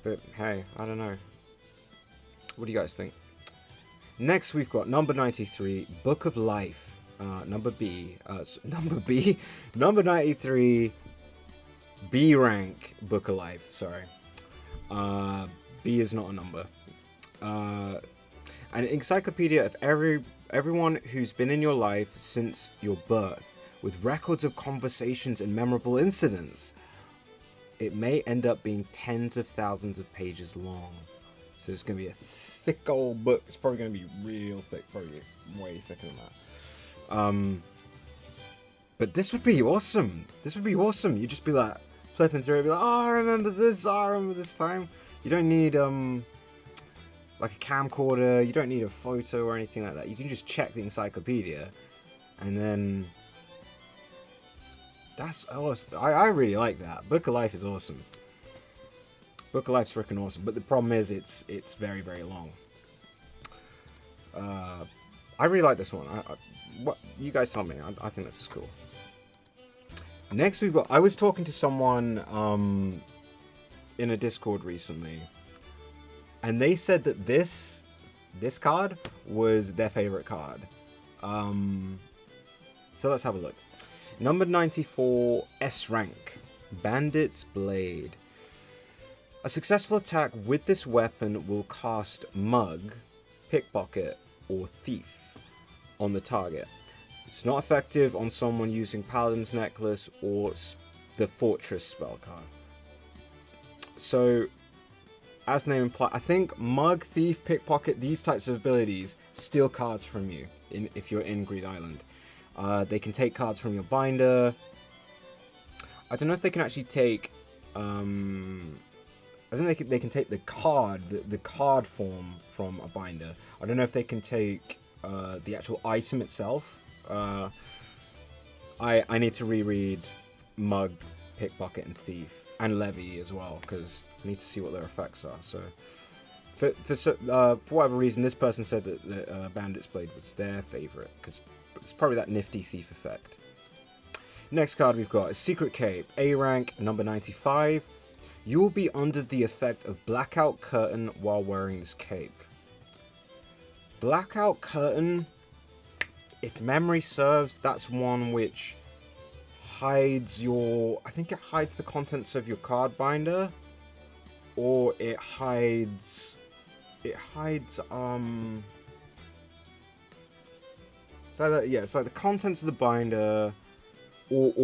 Speaker 1: But hey, I don't know. What do you guys think? Next we've got number 93, Book of Life. Number 93, B rank Book of Life. Sorry. B is not a number. An encyclopedia of everyone who's been in your life since your birth, with records of conversations and memorable incidents. It may end up being tens of thousands of pages long. So it's going to be a thick old book. It's probably going to be real thick, probably way thicker than that. But this would be awesome. This would be awesome. You'd just be like, flipping through it, be like, oh, I remember this. Oh, I remember this time. You don't need like a camcorder. You don't need a photo or anything like that. You can just check the encyclopedia, and then that's awesome. I really like that. Book of Life is awesome. Book of Life's freaking awesome, but the problem is it's very, very long. I really like this one. What you guys tell me? I think this is cool. Next we've got. I was talking to someone in a Discord recently, and they said that this card was their favorite card. So let's have a look. Number 94, S rank, Bandit's Blade. A successful attack with this weapon will cast Mug, Pickpocket, or Thief on the target. It's not effective on someone using Paladin's Necklace or the Fortress spell card. So, as the name implies, I think Mug, Thief, Pickpocket, these types of abilities steal cards from you if you're in Greed Island. They can take cards from your binder. I don't know if they can actually take... I think they can take the card, the card form from a binder. I don't know if they can take the actual item itself. I need to reread Mug, Pickpocket, and Thief, and Levy as well, because I need to see what their effects are. So, for whatever reason, this person said that Bandit's Blade was their favorite, because it's probably that nifty Thief effect. Next card we've got is Secret Cape, A rank, number 95. You will be under the effect of Blackout Curtain while wearing this cape. Blackout Curtain, if memory serves, that's one which hides your... I think it hides the contents of your card binder. Or it hides... it's like the contents of the binder, or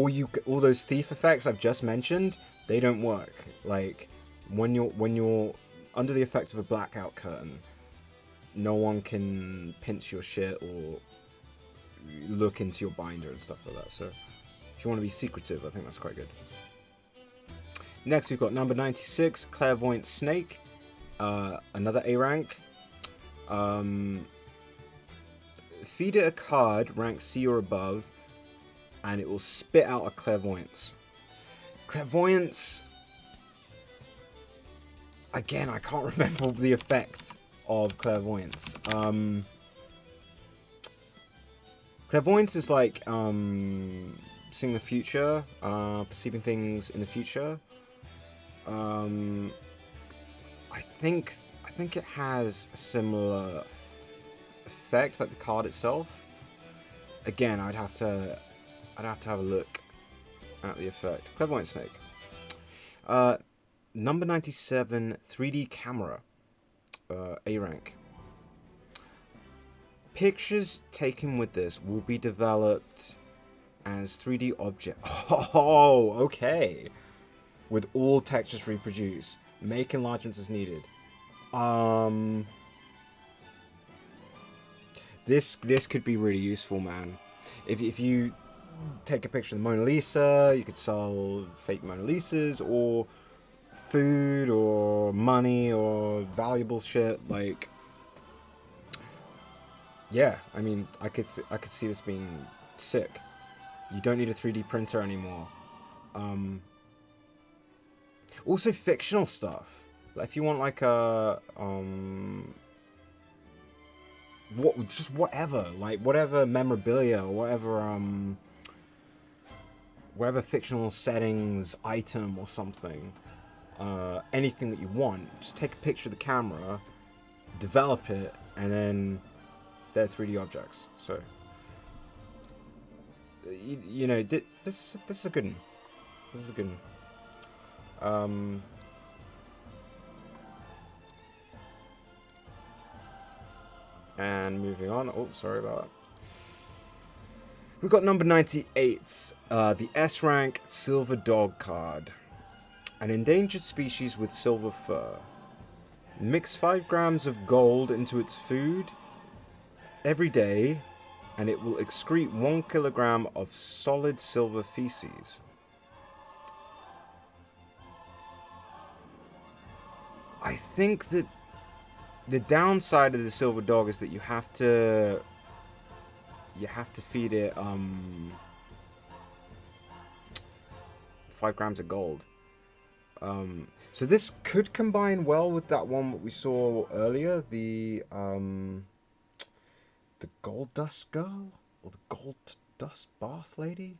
Speaker 1: all those thief effects I've just mentioned. They don't work. Like when you're under the effect of a blackout curtain, no one can pinch your shit or look into your binder and stuff like that. So if you want to be secretive, I think that's quite good. Next we've got number 96, Clairvoyant Snake, another A rank. Feed it a card rank C or above, and it will spit out a clairvoyance. Clairvoyance, again, I can't remember the effect of clairvoyance. Clairvoyance is like seeing the future, perceiving things in the future. I think it has a similar effect like the card itself. Again, I'd have to have a look at the effect. Clairvoyant Snake. Number 97, 3D Camera. A rank. Pictures taken with this will be developed as 3D object. Oh, okay. With all textures reproduced. Make enlargements as needed. This could be really useful, man. If you take a picture of the Mona Lisa, you could sell fake Mona Lisas, or food, or money, or valuable shit. Like, yeah, I mean, I could see this being sick. You don't need a 3D printer anymore. Also, fictional stuff. Like, if you want like a just whatever, like whatever memorabilia or whatever fictional settings item or something, anything that you want, just take a picture of the camera, develop it, and then they're 3D objects. So you know, this is a good one. This is a good one. And moving on. Oh, sorry about that. We've got number 98, the S rank Silver Dog card. An endangered species with silver fur. Mix 5 grams of gold into its food every day, and it will excrete 1 kilogram of solid silver feces. I think that the downside of the silver dog is that you have to feed it 5 grams of gold. So this could combine well with that one that we saw earlier, the gold dust girl or the gold dust bath lady.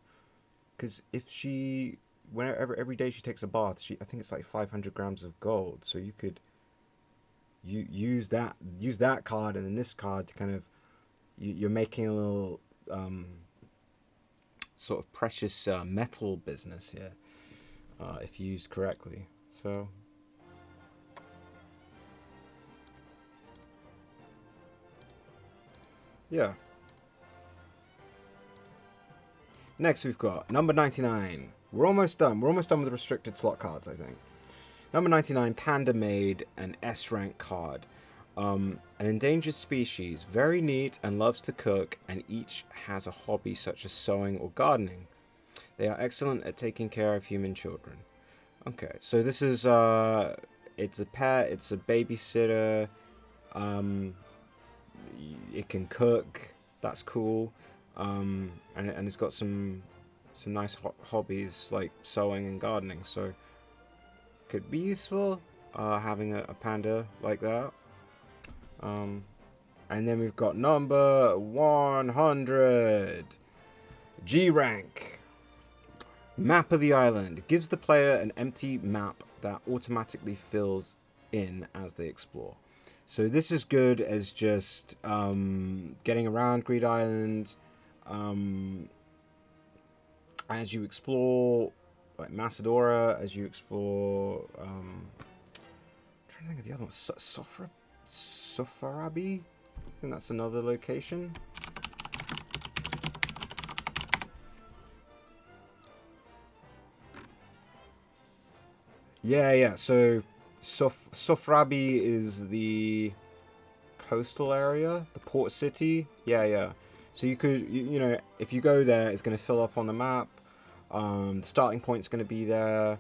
Speaker 1: Because if she, whenever every day she takes a bath, I think it's like 500 grams of gold. So you could use that card and then this card to kind of you're making a little sort of precious metal business here if used correctly. So yeah. Next we've got number 99. We're almost done. We're almost done with the restricted slot cards, I think. Number 99, Panda made an S-rank card. An endangered species, very neat and loves to cook, and each has a hobby such as sewing or gardening. They are excellent at taking care of human children. Okay, so this is it's a pet, it's a babysitter. It can cook. That's cool. And it's got some nice hobbies like sewing and gardening. So could be useful having a panda like that. And then we've got number 100, G rank. Map of the island gives the player an empty map that automatically fills in as they explore. So this is good as just getting around Greed Island as you explore, like Macedora, as you explore. I'm trying to think of the other one. Sofarabi? I think that's another location. Yeah. So Sofrabi is the coastal area, the port city. Yeah. So you could, you know, if you go there, it's going to fill up on the map. The starting point's going to be there.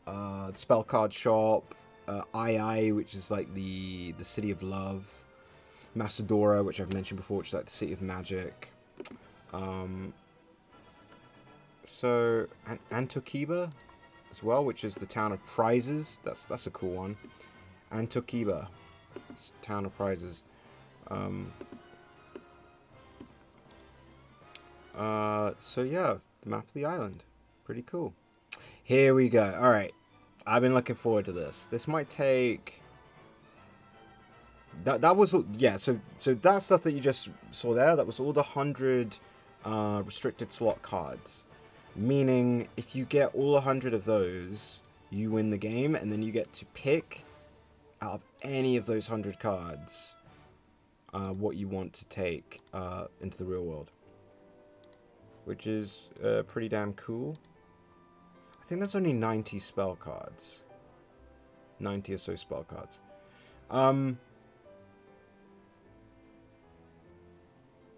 Speaker 1: The spell card shop. II, which is like the city of love. Macedora, which I've mentioned before, which is like the city of magic. So Antokiba as well, which is the town of prizes. That's a cool one. Antokiba, town of prizes. So yeah, the map of the island, pretty cool. Here we go. All right, I've been looking forward to this. This might take. That was yeah. So that stuff that you just saw there, that was all the 100 restricted slot cards. Meaning, if you get all 100 of those, you win the game, and then you get to pick out of any of those 100 cards what you want to take into the real world, which is pretty damn cool. I think there's only 90 spell cards, 90 or so spell cards.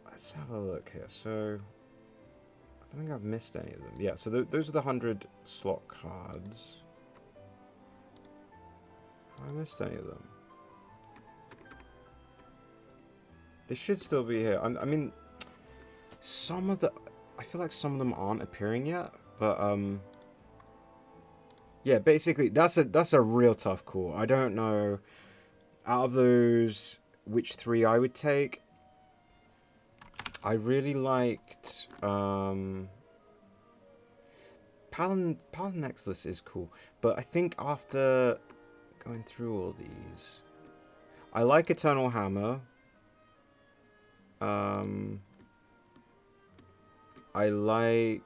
Speaker 1: Let's have a look here. So I don't think I've missed any of them. Yeah, so those are the 100 slot cards. Have I missed any of them? They should still be here. I mean, some of the... I feel like some of them aren't appearing yet, but yeah, basically that's a real tough call. I don't know out of those which 3 I would take. I really liked Paladin Nexus is cool, but I think after going through all these, I like Eternal Hammer. I like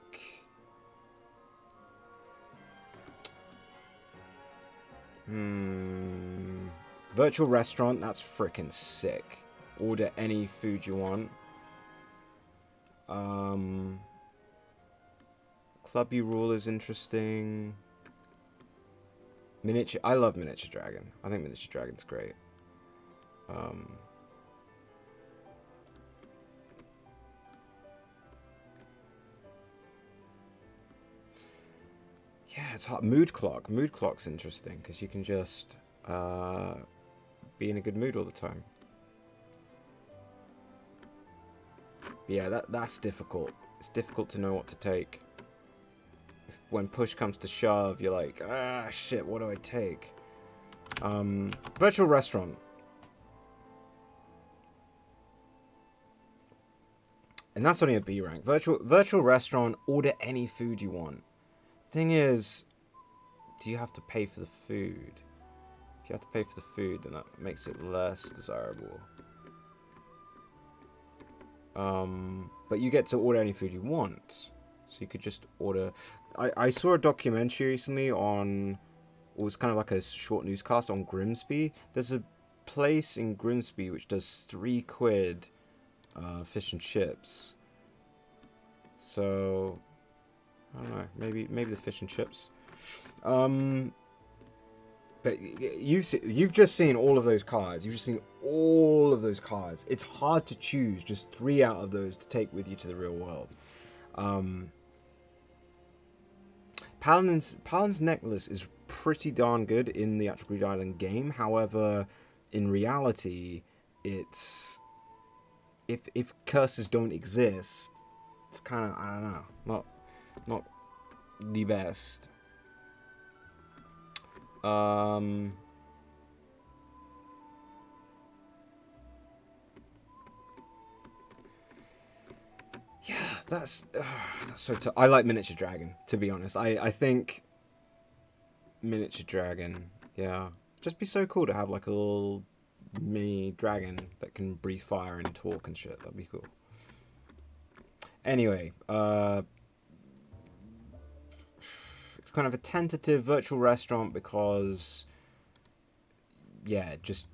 Speaker 1: Virtual Restaurant. That's freaking sick. Order any food you want. Clubby Rule is interesting. Miniature. I love Miniature Dragon. I think Miniature Dragon's great. Yeah, it's hot. Mood Clock. Mood Clock's interesting because you can just be in a good mood all the time. Yeah, that's difficult. It's difficult to know what to take. When push comes to shove, you're like, ah, shit, what do I take? Virtual restaurant. And that's only a B rank. Virtual restaurant, order any food you want. Thing is, do you have to pay for the food? If you have to pay for the food, then that makes it less desirable. But you get to order any food you want. So you could just order... I saw a documentary recently on... It was kind of like a short newscast on Grimsby. There's a place in Grimsby which does £3 fish and chips. So... I don't know. Maybe the fish and chips. But you've just seen all of those cards. You've just seen all of those cards. It's hard to choose just 3 out of those to take with you to the real world. Paladin's Necklace is pretty darn good in the actual Greed Island game. However, in reality, it's... If curses don't exist, it's kind of, I don't know, not the best. Yeah, that's so tough. I like Miniature Dragon, to be honest. I think Miniature Dragon, yeah, just be so cool to have like a little mini dragon that can breathe fire and talk and shit. That'd be cool. Anyway, it's kind of a tentative virtual restaurant because, yeah, just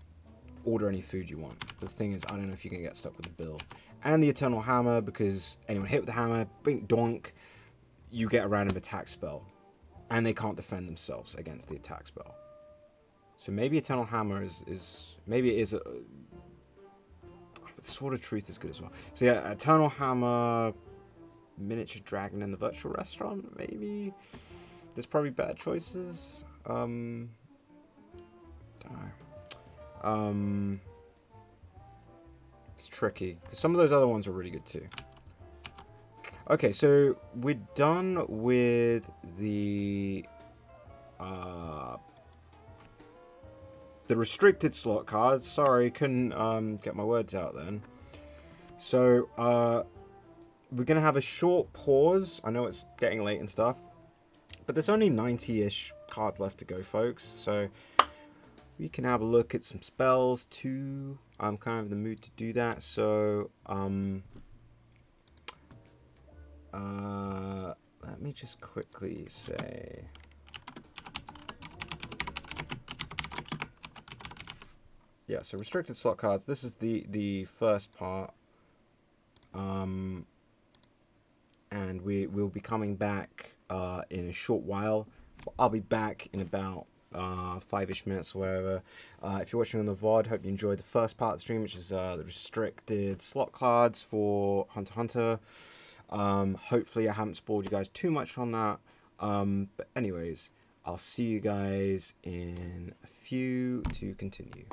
Speaker 1: order any food you want. The thing is, I don't know if you can get stuck with the bill. And the Eternal Hammer, because anyone hit with the hammer, bink donk, you get a random attack spell. And they can't defend themselves against the attack spell. So maybe Eternal Hammer is maybe it is a... Sword of Truth is good as well. So yeah, Eternal Hammer, Miniature Dragon, in the virtual restaurant, maybe. There's probably better choices. Don't know. It's tricky, because some of those other ones are really good too. Okay, so we're done with the restricted slot cards. Sorry, couldn't get my words out then. So we're gonna have a short pause. I know it's getting late and stuff, but there's only 90-ish cards left to go, folks. So we can have a look at some spells too. I'm kind of in the mood to do that. So let me just quickly say. Yeah, so restricted slot cards. This is the first part, and we'll be coming back in a short while. I'll be back in about 5-ish minutes or whatever. If you're watching on the VOD, hope you enjoyed the first part of the stream, which is the restricted slot cards for Hunter x Hunter. Hopefully I haven't spoiled you guys too much on that. But anyways, I'll see you guys in a few to continue.